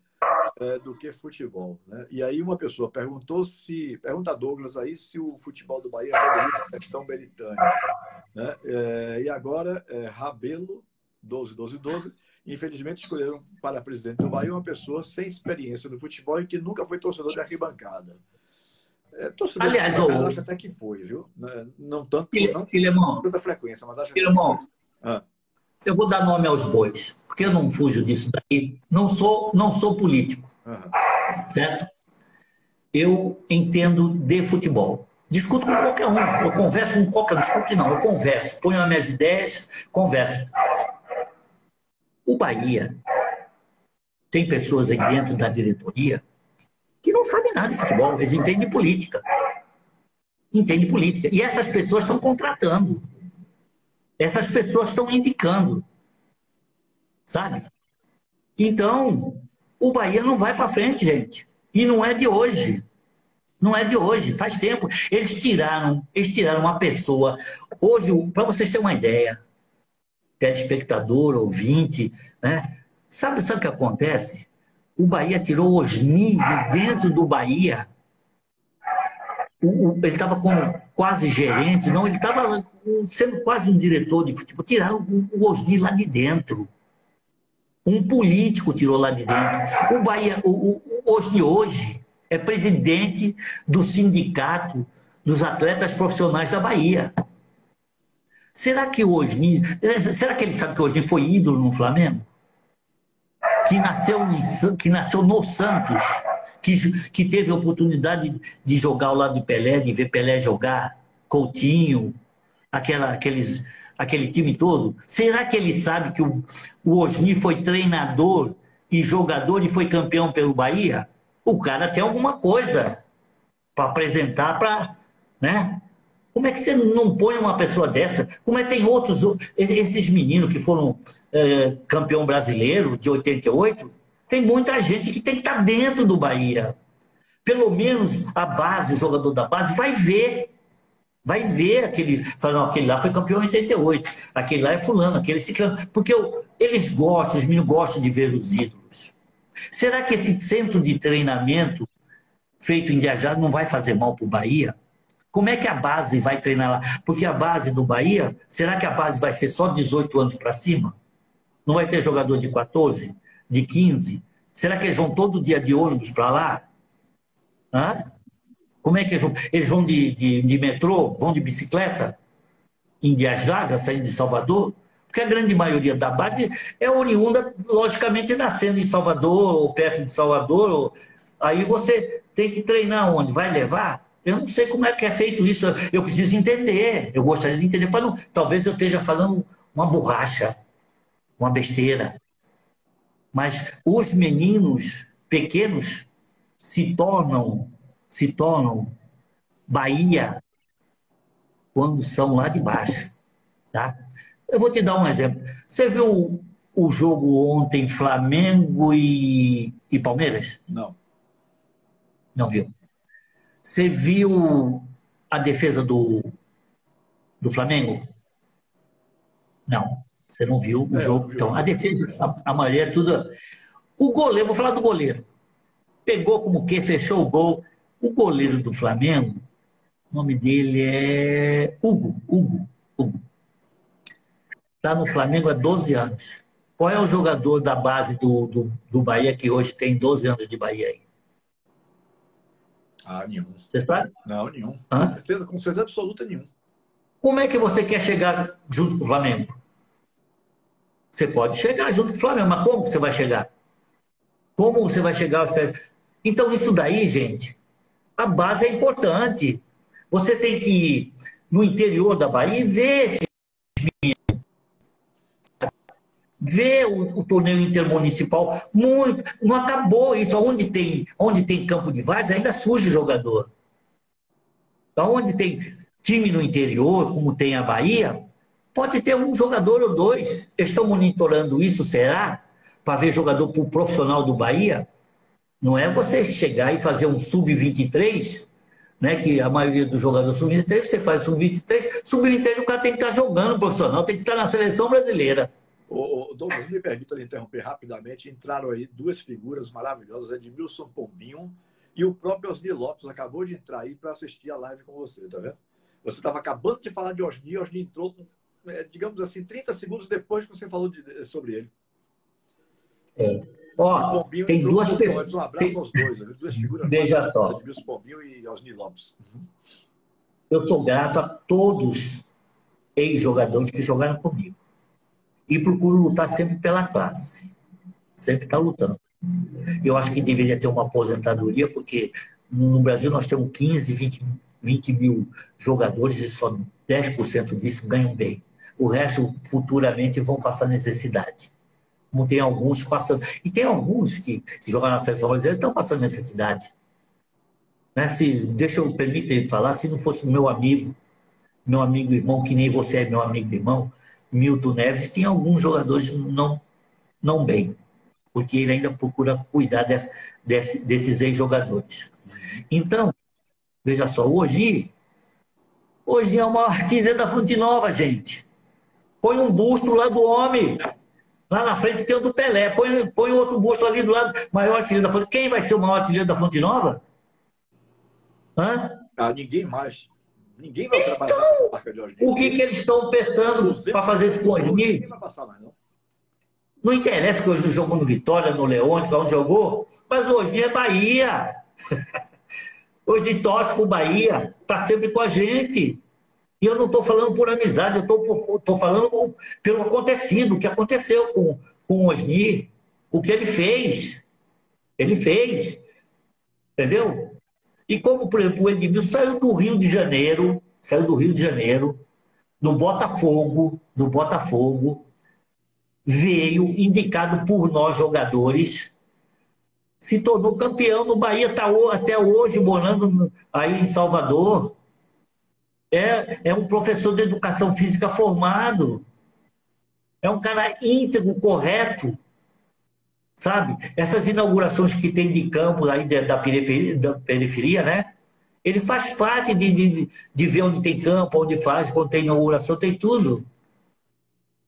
do que futebol, né? E aí uma pessoa pergunta a Douglas aí se o futebol do Bahia evoluiu na questão Belitânia, né? E agora Rabelo 12 infelizmente escolheram para presidente do Bahia uma pessoa sem experiência no futebol e que nunca foi torcedor de arquibancada. Torcedor Aliás, de arquibancada, acho até que foi, viu? Não tanto, não Filemão, tanta frequência, mas acho até que Filemão, foi. eu vou dar nome aos bois, porque eu não fujo disso daí. Não sou político, certo? Eu entendo de futebol. Discuto com qualquer um, eu converso com qualquer um, discuto não, eu converso, ponho as minhas ideias, converso. O Bahia tem pessoas aí dentro da diretoria que não sabem nada de futebol, eles entendem de política. Entendem política. E essas pessoas estão contratando. Essas pessoas estão indicando. Sabe? Então, o Bahia não vai para frente, gente. E não é de hoje. Não é de hoje, faz tempo. Eles tiraram uma pessoa. Hoje, para vocês terem uma ideia, telespectador, ouvinte, né? Sabe o que acontece? O Bahia tirou o Osni de dentro do Bahia. Ele estava como quase gerente, não, ele estava sendo quase um diretor de futebol. Tiraram o Osni lá de dentro. Um político tirou lá de dentro. O Bahia, o Osni hoje é presidente do sindicato dos atletas profissionais da Bahia. Será que ele sabe que o Osni foi ídolo no Flamengo? Que nasceu no Santos, que teve a oportunidade de jogar ao lado de Pelé, de ver Pelé jogar, Coutinho, aquele time todo. Será que ele sabe que o Osni foi treinador e jogador e foi campeão pelo Bahia? O cara tem alguma coisa para apresentar para, né? Como é que você não põe uma pessoa dessa? Como é que tem outros, esses meninos que foram campeão brasileiro de 88? Tem muita gente que tem que estar dentro do Bahia. Pelo menos a base, o jogador da base, vai ver aquele. Fala, não, aquele lá foi campeão em 88, aquele lá é fulano, aquele ciclano. Porque eles gostam, os meninos gostam de ver os ídolos. Será que esse centro de treinamento feito em Diajá não vai fazer mal para o Bahia? Como é que a base vai treinar lá? Porque a base do Bahia, será que a base vai ser só 18 anos para cima? Não vai ter jogador de 14, de 15? Será que eles vão todo dia de ônibus para lá? Hã? Como é que eles vão? Eles vão de metrô? Vão de bicicleta? Em Diajá, saindo de Salvador? Porque a grande maioria da base é oriunda, logicamente, nascendo em Salvador, ou perto de Salvador. Aí você tem que treinar onde? Vai levar? Eu não sei como é que é feito isso. Eu preciso entender. Eu gostaria de entender. Para não, talvez eu esteja falando uma borracha, uma besteira. Mas os meninos pequenos se tornam Bahia quando são lá de baixo. Tá? Eu vou te dar um exemplo. Você viu o jogo ontem, Flamengo e Palmeiras? Não. Não viu. Você viu a defesa do Flamengo? Não. Você não viu o jogo. Então, a defesa, a maioria é tudo. O goleiro, vou falar do goleiro. Pegou como que, fechou o gol. O goleiro do Flamengo, o nome dele é Hugo. Está no Flamengo há 12 anos. Qual é o jogador da base do Bahia que hoje tem 12 anos de Bahia aí? Nenhum. Você sabe? Não, nenhum. Hã? Com certeza absoluta, nenhum. Como é que você quer chegar junto com o Flamengo? Você pode chegar junto com o Flamengo, mas como você vai chegar? Como você vai chegar aos pés? Então, isso daí, gente, a base é importante. Você tem que ir no interior da Bahia e ver o torneio intermunicipal. Muito, não acabou isso. Onde tem campo de várzea, ainda surge jogador. Então, onde tem time no interior, como tem a Bahia, pode ter um jogador ou dois. Estão monitorando isso, será? Para ver jogador pro profissional do Bahia? Não é você chegar e fazer um sub-23, né? Que a maioria dos jogadores sub-23, você faz sub-23 o cara tem que estar jogando profissional, tem que estar na seleção brasileira. Douglas, me permita lhe interromper rapidamente. Entraram aí duas figuras maravilhosas, Edmilson Pombinho e o próprio Osni Lopes acabou de entrar aí para assistir a live com você, tá vendo? Você estava acabando de falar de Osni entrou, digamos assim, 30 segundos depois que você falou sobre ele. É. Ó, tem duas pessoas. Um abraço aos dois, duas figuras maravilhosas, Edmilson Pombinho e Osni Lopes. Eu sou grato a todos ex-jogadores que jogaram comigo. E procuro lutar sempre pela classe. Sempre está lutando. Eu acho que deveria ter uma aposentadoria, porque no Brasil nós temos 15, 20 mil jogadores e só 10% disso ganham bem. O resto, futuramente, vão passar necessidade. Como tem alguns passando. E tem alguns que jogaram na seleção brasileira e estão passando necessidade. Né? Permita ele falar, se não fosse meu amigo irmão, que nem você é meu amigo irmão, Milton Neves, tem alguns jogadores não bem, porque ele ainda procura cuidar desses ex-jogadores. Então, veja só, hoje é uma artilharia da Fonte Nova, gente. Põe um busto lá do homem. Lá na frente tem o do Pelé. Põe outro busto ali do lado. Maior artilheiro da Fonte. Quem vai ser o maior artilheiro da Fonte Nova? Hã? Ninguém mais. Ninguém vai trabalhar na marca de hoje. O que eles estão pensando para fazer esse Osni? Ninguém vai passar mais, não. Não interessa que hoje jogou no Vitória, no Leônico, onde jogou, mas hoje é Bahia. Hoje torce com o Bahia, está sempre com a gente. E eu não estou falando por amizade, eu estou falando pelo acontecido, o que aconteceu com o Osni, o que ele fez. Ele fez. Entendeu? E como, por exemplo, o Edmilson saiu do Rio de Janeiro, do Botafogo, veio indicado por nós jogadores, se tornou campeão no Bahia, está até hoje morando aí em Salvador. É um professor de educação física formado. É um cara íntegro, correto. Sabe? Essas inaugurações que tem de campo aí da periferia, né? Ele faz parte de ver onde tem campo, onde faz, quando tem inauguração, tem tudo.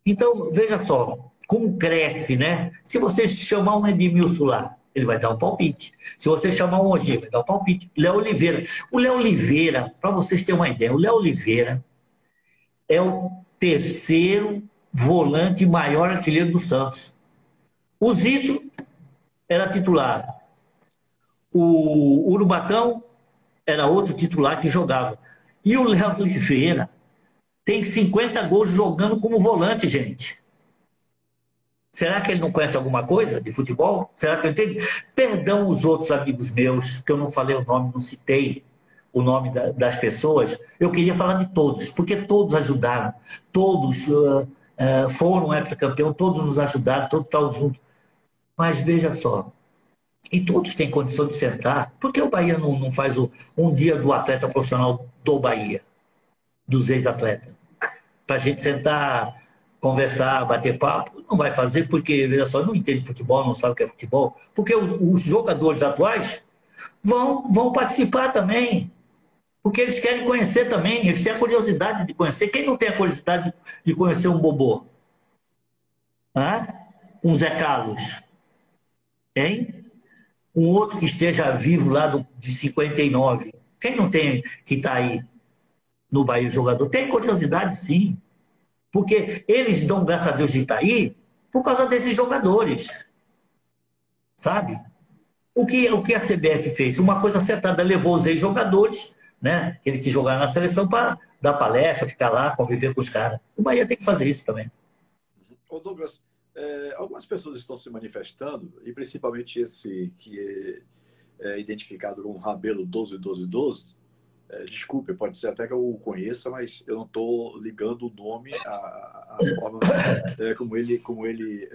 Então, veja só, como cresce, né? Se você chamar um Edmilson lá, ele vai dar um palpite. Se você chamar um Ogê, vai dar um palpite. Léo Oliveira. O Léo Oliveira, para vocês terem uma ideia, o Léo Oliveira é o terceiro volante maior artilheiro do Santos. O Zito era titular. O Urubatão era outro titular que jogava. E o Léo Oliveira tem 50 gols jogando como volante, gente. Será que ele não conhece alguma coisa de futebol? Será que ele entende? Perdão os outros amigos meus, que eu não falei o nome, não citei o nome das pessoas. Eu queria falar de todos, porque todos ajudaram. Todos foram heptacampeão, todos nos ajudaram, todos estavam juntos. Mas veja só, e todos têm condição de sentar. Por que o Bahia não faz um dia do atleta profissional do Bahia, dos ex-atletas? Para a gente sentar, conversar, bater papo? Não vai fazer porque, veja só, não entende futebol, não sabe o que é futebol. Porque os jogadores atuais vão participar também. Porque eles querem conhecer também, eles têm a curiosidade de conhecer. Quem não tem a curiosidade de conhecer um Bobô? Um Zé Carlos? Hein? Um outro que esteja vivo lá de 59. Quem não tem que está aí no Bahia jogador? Tem curiosidade, sim. Porque eles dão graças a Deus de estar aí por causa desses jogadores. Sabe? O que a CBF fez? Uma coisa acertada, levou os ex-jogadores, né? Aqueles que jogaram na seleção, para dar palestra, ficar lá, conviver com os caras. O Bahia tem que fazer isso também. Ô Douglas, Algumas pessoas estão se manifestando, e principalmente esse que é identificado como Rabelo 121212. Desculpe, pode ser até que eu o conheça, mas eu não estou ligando o nome à forma como ele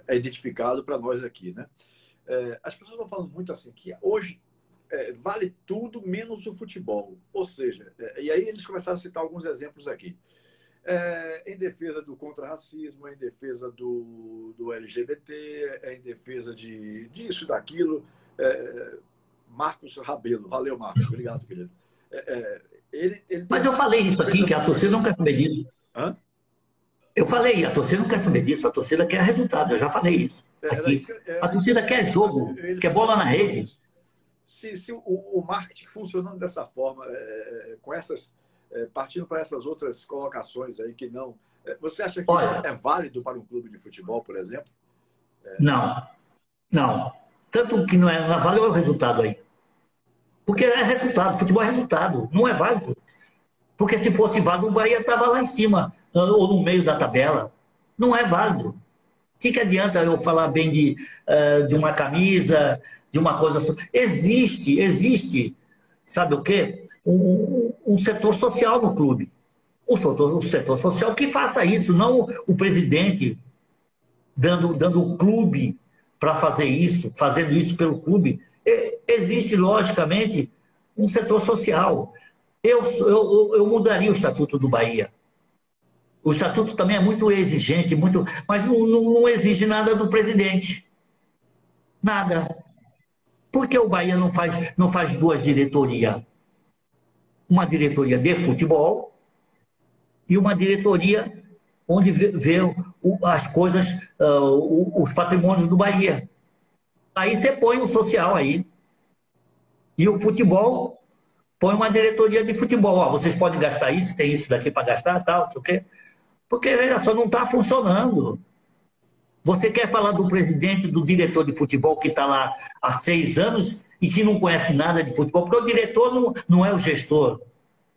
é identificado para nós aqui, né? As pessoas estão falando muito assim, que hoje vale tudo menos o futebol. Ou seja, e aí eles começaram a citar alguns exemplos aqui. Em defesa do contra-racismo, em defesa do LGBT, em defesa disso e daquilo. Marcos Rabelo. Valeu, Marcos. Obrigado, querido. Mas eu falei isso aqui, que a torcida não quer saber disso. Hã? Eu falei, a torcida não quer saber disso, a torcida quer resultado, eu já falei isso aqui. A torcida quer jogo, quer bola na rede. Se o marketing funcionando dessa forma, partindo para essas outras colocações aí que não... Você acha que isso é válido para um clube de futebol, por exemplo? Não. Tanto que não é válido é o resultado aí. Porque é resultado, futebol é resultado, não é válido. Porque se fosse válido, o Bahia estava lá em cima, ou no meio da tabela. Não é válido. O que adianta eu falar bem de uma camisa, de uma coisa... Existe, sabe o quê? Um setor social no clube. O setor social que faça isso, não o presidente dando o clube para fazer isso, fazendo isso pelo clube. Existe, logicamente, um setor social. Eu mudaria o Estatuto do Bahia. O Estatuto também é muito exigente, mas não exige nada do presidente. Nada. Por que o Bahia não faz duas diretorias? Uma diretoria de futebol e uma diretoria onde vê as coisas, os patrimônios do Bahia. Aí você põe o social aí. E o futebol, põe uma diretoria de futebol. Vocês podem gastar isso, tem isso daqui para gastar, tal, não sei o quê. Porque olha só, não está funcionando. Você quer falar do presidente, do diretor de futebol que está lá há 6 anos e que não conhece nada de futebol, porque o diretor não é o gestor,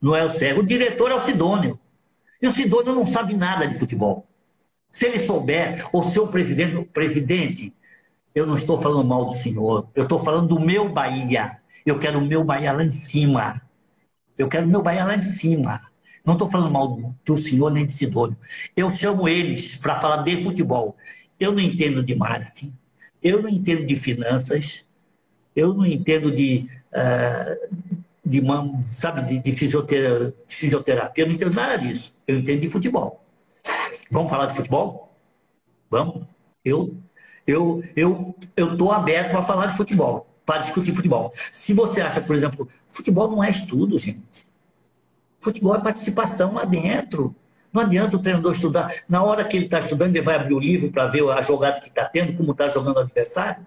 não é o Sérgio, o diretor é o Sidônio. E o Sidônio não sabe nada de futebol. Se ele souber, ou seu presidente, eu não estou falando mal do senhor, eu estou falando do meu Bahia. Eu quero o meu Bahia lá em cima. Eu quero o meu Bahia lá em cima. Não estou falando mal do senhor nem de Sidônio. Eu chamo eles para falar de futebol. Eu não entendo de marketing, eu não entendo de finanças, eu não entendo de fisioterapia, eu não entendo nada disso. Eu entendo de futebol. Vamos falar de futebol? Vamos? Eu estou aberto para falar de futebol, para discutir futebol. Se você acha, por exemplo, futebol não é estudo, gente. Futebol é participação lá dentro. Não adianta o treinador estudar. Na hora que ele está estudando, ele vai abrir o livro para ver a jogada que está tendo, como está jogando o adversário.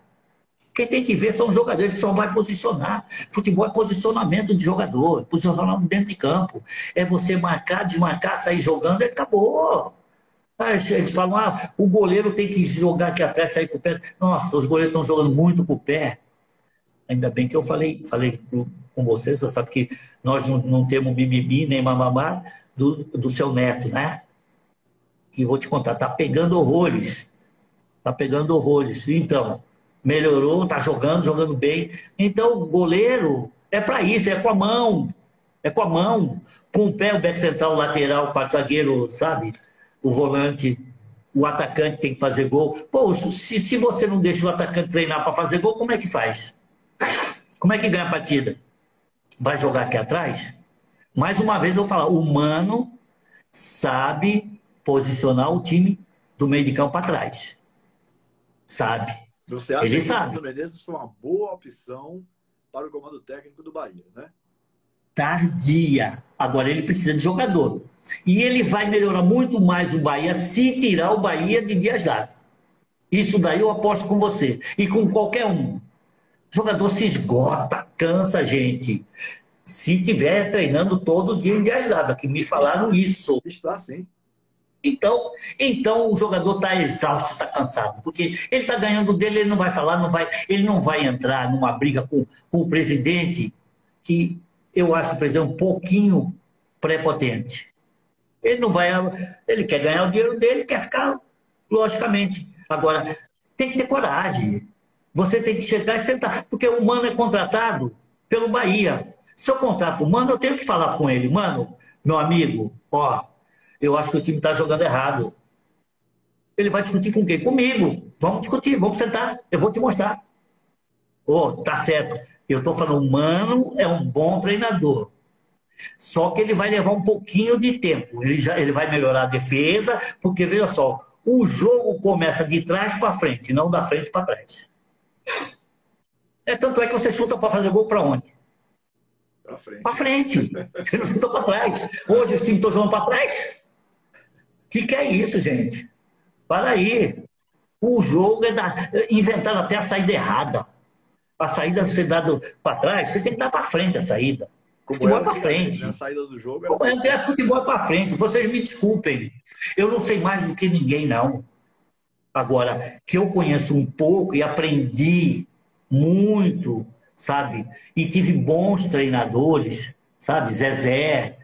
Quem tem que ver são os jogadores, que só vai posicionar. Futebol é posicionamento de jogador, posicionamento dentro de campo. É você marcar, desmarcar, sair jogando e acabou. Eles falam, o goleiro tem que jogar aqui atrás, sair com o pé. Nossa, os goleiros estão jogando muito com o pé. Ainda bem que eu falei com vocês, você sabe que nós não temos mimimi nem mamamá do seu neto, né? Que vou te contar, está pegando horrores. Está pegando horrores. Então, melhorou, está jogando bem. Então, o goleiro é para isso, é com a mão. É com a mão. Com o pé, o back central, o lateral, o quarto zagueiro, sabe? O volante, o atacante tem que fazer gol. Pô, se você não deixa o atacante treinar para fazer gol, como é que faz? Como é que ganha a partida? Vai jogar aqui atrás? Mais uma vez eu vou falar, o Mano sabe posicionar o time do meio de campo para trás. Sabe. Você acha ele que sabe. o Mano Menezes foi uma boa opção para o comando técnico do Bahia, né? Tardia. Agora ele precisa de jogador. E ele vai melhorar muito mais o Bahia se tirar o Bahia de Dias D'Ávila. Isso daí eu aposto com você. E com qualquer um. O jogador se esgota, cansa, gente. Se tiver treinando todo dia em Dias D'Ávila, que me falaram isso. Está sim. Então o jogador está exausto, está cansado, porque ele está ganhando dele, ele não vai falar, ele não vai entrar numa briga com o presidente, que eu acho o presidente um pouquinho prepotente. Ele não vai, ele quer ganhar o dinheiro dele, quer ficar logicamente. Agora, tem que ter coragem. Você tem que chegar e sentar, porque o Mano é contratado pelo Bahia. Se eu contrato o Mano, eu tenho que falar com ele, Mano, meu amigo, ó, eu acho que o time está jogando errado. Ele vai discutir com quem? Comigo. Vamos discutir, vamos sentar, eu vou te mostrar. Ô, tá certo. Eu estou falando, o Mano é um bom treinador. Só que ele vai levar um pouquinho de tempo. Ele vai melhorar a defesa, porque, veja só, o jogo começa de trás para frente, não da frente para trás. Tanto é que você chuta para fazer gol para onde? Para frente. Para frente. Você não chuta para trás. Hoje os times estão jogando para trás? O que é isso, gente? Para aí. O jogo inventaram até a saída errada. A saída você dá para trás, você tem que dar para frente a saída. Futebol é para frente. A saída do jogo futebol é para frente. Vocês me desculpem. Eu não sei mais do que ninguém, não. Agora, que eu conheço um pouco e aprendi muito, sabe? E tive bons treinadores, sabe? Zezé,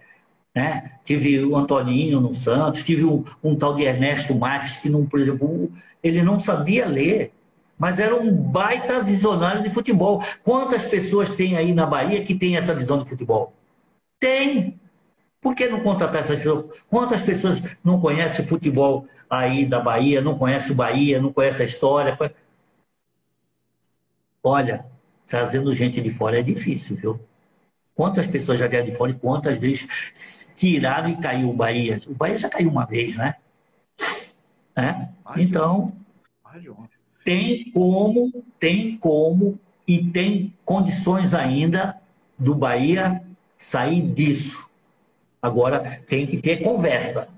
né? Tive o Antoninho no Santos, tive um tal de Ernesto Marques, que, não, por exemplo, ele não sabia ler, mas era um baita visionário de futebol. Quantas pessoas tem aí na Bahia que tem essa visão de futebol? Tem. Por que não contratar essas pessoas? Quantas pessoas não conhecem o futebol aí da Bahia, não conhecem o Bahia, não conhecem a história? Olha, trazendo gente de fora é difícil, viu? Quantas pessoas já vieram de fora e quantas vezes tiraram e caiu o Bahia? O Bahia já caiu uma vez, né? Então, tem como e tem condições ainda do Bahia sair disso. Agora, tem que ter conversa.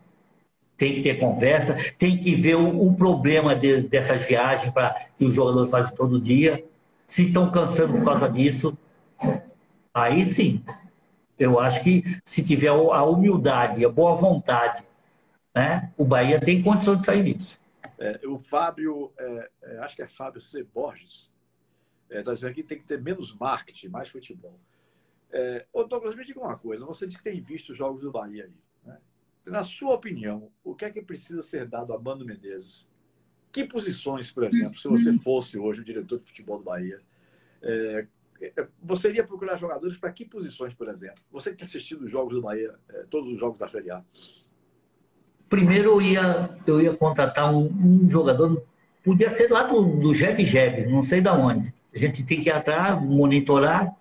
Tem que ter conversa, tem que ver o problema dessas viagens que os jogadores fazem todo dia. Se estão cansando por causa disso, aí sim. Eu acho que se tiver a humildade, a boa vontade, né, o Bahia tem condição de sair disso. O Fábio, acho que é Fábio C. Borges, está dizendo que tem que ter menos marketing, mais futebol. Ô Douglas, me diga uma coisa, você disse que tem visto os jogos do Bahia aí, né? Na sua opinião, o que é que precisa ser dado a Mano Menezes? Que posições, por exemplo, se você fosse hoje o diretor de futebol do Bahia, você iria procurar jogadores para que posições, por exemplo? Você que tem assistido os jogos do Bahia, todos os jogos da Série A. Primeiro eu ia contratar um jogador, podia ser lá do Jeb, não sei de onde. A gente tem que ir atrás, monitorar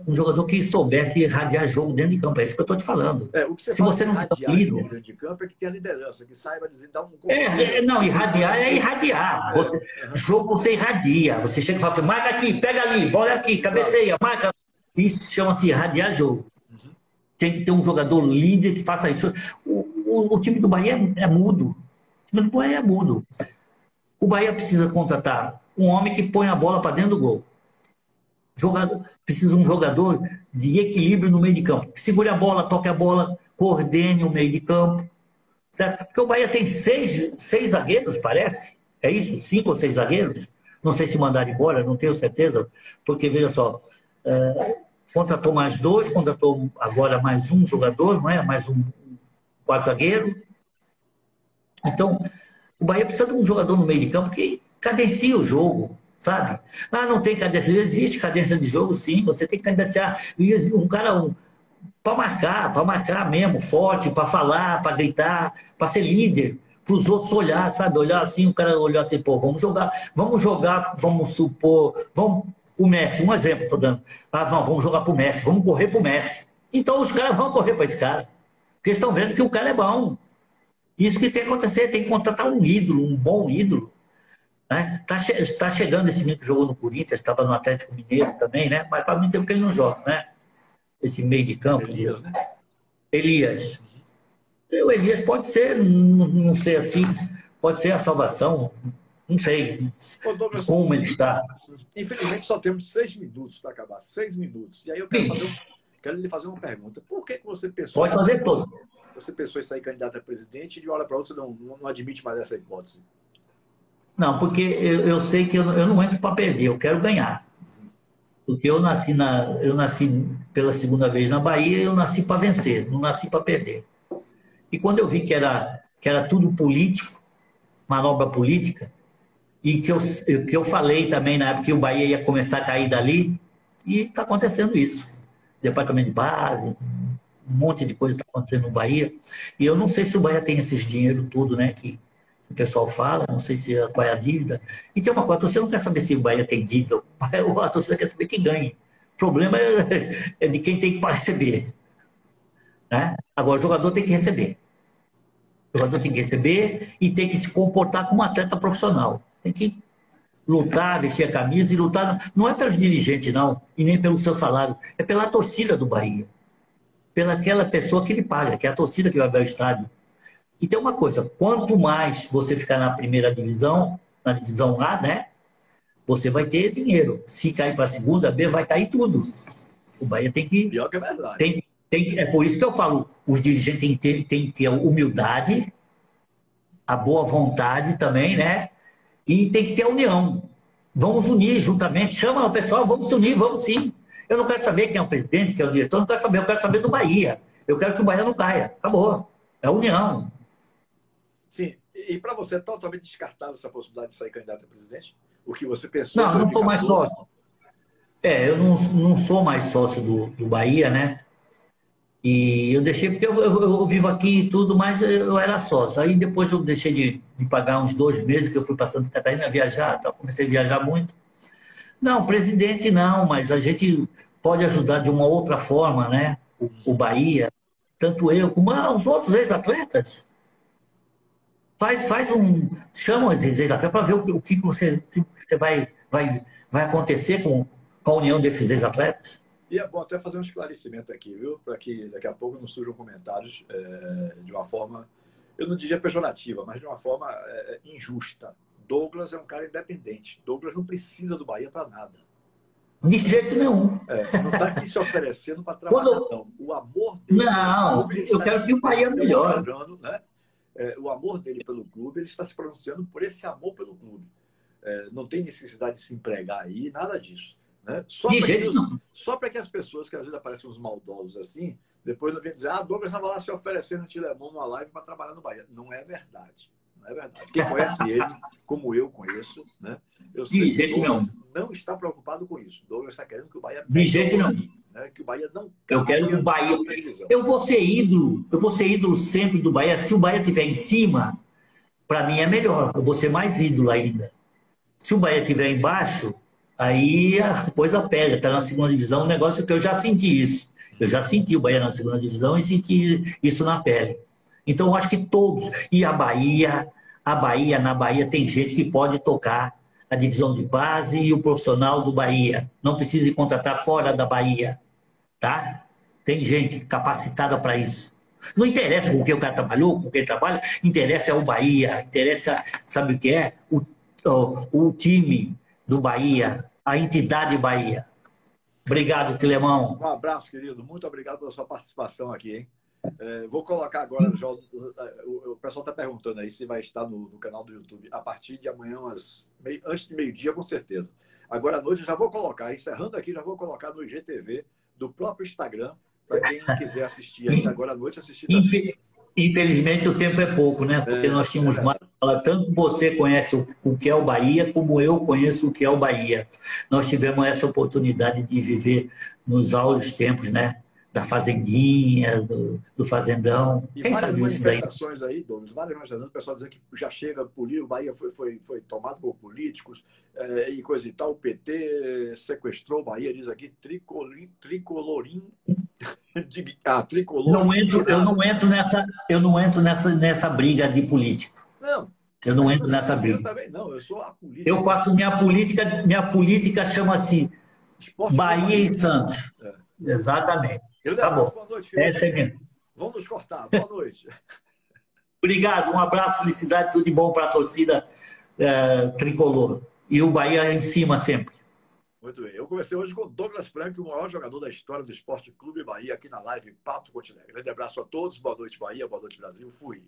um jogador que soubesse irradiar jogo dentro de campo. É isso que eu estou te falando. O que se você não irradiar jogo dentro de campo é que tem a liderança, que saiba dar um conselho. Não, irradiar é irradiar. Jogo tem irradia. Você chega e fala assim, marca aqui, pega ali, volta aqui, cabeceia, marca. Isso chama-se irradiar jogo. Tem que ter um jogador líder que faça isso. O time do Bahia é mudo. O time do Bahia é mudo. O Bahia precisa contratar um homem que põe a bola para dentro do gol. Precisa um jogador de equilíbrio no meio de campo. Que segure a bola, toque a bola, coordene o meio de campo. Certo? Porque o Bahia tem seis zagueiros, parece. É isso? 5 ou 6 zagueiros? Não sei se mandaram embora, não tenho certeza. Porque, veja só, contratou mais 2, contratou agora mais um jogador, não é? Mais um 4 zagueiro. Então, o Bahia precisa de um jogador no meio de campo que cadencia o jogo. Sabe? Não tem cadência. Existe cadência de jogo, sim. Você tem que cadenciar. Um cara para marcar mesmo, forte, para falar, para gritar, para ser líder, para os outros olhar, sabe? Olhar assim, o cara olhar assim, pô, vamos jogar, vamos supor, o Messi, um exemplo, estou dando. Vamos jogar para o Messi, vamos correr para o Messi. Então os caras vão correr para esse cara. Porque estão vendo que o cara é bom. Isso que tem que acontecer, tem que contratar um ídolo, um bom ídolo. Está chegando esse menino que jogou no Corinthians, estava no Atlético Mineiro também, né? Mas faz muito tempo que ele não joga, né? Esse meio de campo. Elias, né? Elias. O Elias pode ser, não sei assim, pode ser a salvação, não sei como ele está. Infelizmente só temos 6 minutos para acabar, 6 minutos. E aí eu quero lhe fazer uma pergunta. Por que você pensou... Pode fazer todo. Você pensou em sair candidato a presidente e de uma hora para outra você não admite mais essa hipótese? Não, porque eu sei que eu não entro para perder, eu quero ganhar. Porque eu nasci pela segunda vez na Bahia, eu nasci para vencer, não nasci para perder. E quando eu vi que era tudo político, manobra política, e que eu falei também na época que o Bahia ia começar a cair dali, e está acontecendo isso. Departamento de base, um monte de coisa está acontecendo no Bahia, e eu não sei se o Bahia tem esses dinheiro tudo, né, que o pessoal fala, não sei se qual é a dívida. E tem uma coisa, você não quer saber se o Bahia tem dívida, a torcida quer saber quem ganha. O problema é de quem tem que receber. Né? Agora, o jogador tem que receber. O jogador tem que receber e tem que se comportar como um atleta profissional. Tem que lutar, vestir a camisa e lutar. Não é pelos dirigentes, não, e nem pelo seu salário. É pela torcida do Bahia. Pela aquela pessoa que ele paga, que é a torcida que vai ao estádio. E tem uma coisa, quanto mais você ficar na primeira divisão, na divisão A, né? Você vai ter dinheiro. Se cair para a segunda, B, vai cair tudo. O Bahia tem que... Pior que é verdade. É por isso que eu falo, os dirigentes têm que ter a humildade, a boa vontade também, né? E tem que ter a união. Vamos unir juntamente. Chama o pessoal, vamos se unir, vamos sim. Eu não quero saber quem é o presidente, quem é o diretor, não quero saber, eu quero saber do Bahia. Eu quero que o Bahia não caia. Acabou. É a união. Sim. E para você é totalmente descartável essa possibilidade de sair candidato a presidente? O que você pensou Não, em eu não sou mais 2014? sócio. Eu não sou mais sócio do Bahia, né? E eu deixei, porque eu vivo aqui e tudo, mas eu era sócio. Aí depois eu deixei de pagar uns 2 meses que eu fui para Santa Catarina viajar, tá? Comecei a viajar muito. Não, presidente não, mas a gente pode ajudar de uma outra forma, né? O Bahia, tanto eu como os outros ex-atletas. Faz um. Chama esses ex-atletas para ver o que você vai acontecer com a união desses ex-atletas. E é bom até fazer um esclarecimento aqui, viu? Para que daqui a pouco não surjam comentários de uma forma, eu não diria pejorativa, mas de uma forma injusta. Douglas é um cara independente. Douglas não precisa do Bahia para nada. De jeito nenhum. Não está aqui se oferecendo para trabalhar, Quando... não. O amor dele Não, pelo clube, ele eu está quero que o Bahia melhore. né? O amor dele pelo clube, ele está se pronunciando por esse amor pelo clube. Não tem necessidade de se empregar aí, nada disso. Né? Só para que as pessoas, que às vezes aparecem uns maldosos assim, depois não vêm dizer, Douglas estava lá se oferecendo no Tilemão numa live para trabalhar no Bahia. Não é verdade. Não é verdade. Quem conhece ele, como eu conheço, né? Eu sei que o Douglas não está preocupado com isso. O Douglas está querendo que o Bahia de jeito não. Né? Que o Bahia não eu quero que o Bahia. Eu vou ser ídolo sempre do Bahia. Se o Bahia estiver em cima, para mim é melhor. Eu vou ser mais ídolo ainda. Se o Bahia estiver embaixo, aí a coisa pega. Está na segunda divisão, um negócio que eu já senti isso. Eu já senti o Bahia na segunda divisão e senti isso na pele. Então, eu acho que todos. E na Bahia tem gente que pode tocar a divisão de base e o profissional do Bahia. Não precisa contratar fora da Bahia. Tá? Tem gente capacitada para isso. Não interessa com quem o cara trabalhou, com quem trabalha, interessa o Bahia, interessa, sabe o que é? O time do Bahia, a entidade Bahia. Obrigado, Tilemão. Um abraço, querido. Muito obrigado pela sua participação aqui, hein? Vou colocar agora, o pessoal está perguntando aí se vai estar no canal do YouTube a partir de amanhã, antes de meio-dia, com certeza. Agora à noite eu já vou colocar, encerrando aqui, já vou colocar no IGTV do próprio Instagram, para quem quiser assistir ainda agora à noite, assistir também. Infelizmente o tempo é pouco, né? Porque nós tínhamos mais. Tanto você conhece o que é o Bahia, como eu conheço o que é o Bahia. Nós tivemos essa oportunidade de viver nos áureos tempos, né? Da fazendinha, do fazendão. E quem várias sabe isso daí? manifestações aí, Douglas, várias manifestações, o pessoal dizendo que já chega, o Bahia foi tomado por políticos e coisa e tal, o PT sequestrou o Bahia, diz aqui, tricolorim, tricolor. Eu não entro nessa briga de político. Não. Eu não entro nessa briga. Eu também não, eu sou a política. Eu faço minha política chama-se Bahia e Santos. Exatamente. Tá bom. Boa noite, filho. Essa é mesmo. Vamos nos cortar. Boa noite. Obrigado, um abraço, felicidade, tudo de bom para a torcida tricolor. E o Bahia em cima sempre. Muito bem. Eu conversei hoje com o Douglas Frank, o maior jogador da história do Esporte Clube Bahia, aqui na live Papo Continente. Grande abraço a todos. Boa noite, Bahia. Boa noite, Brasil. Fui.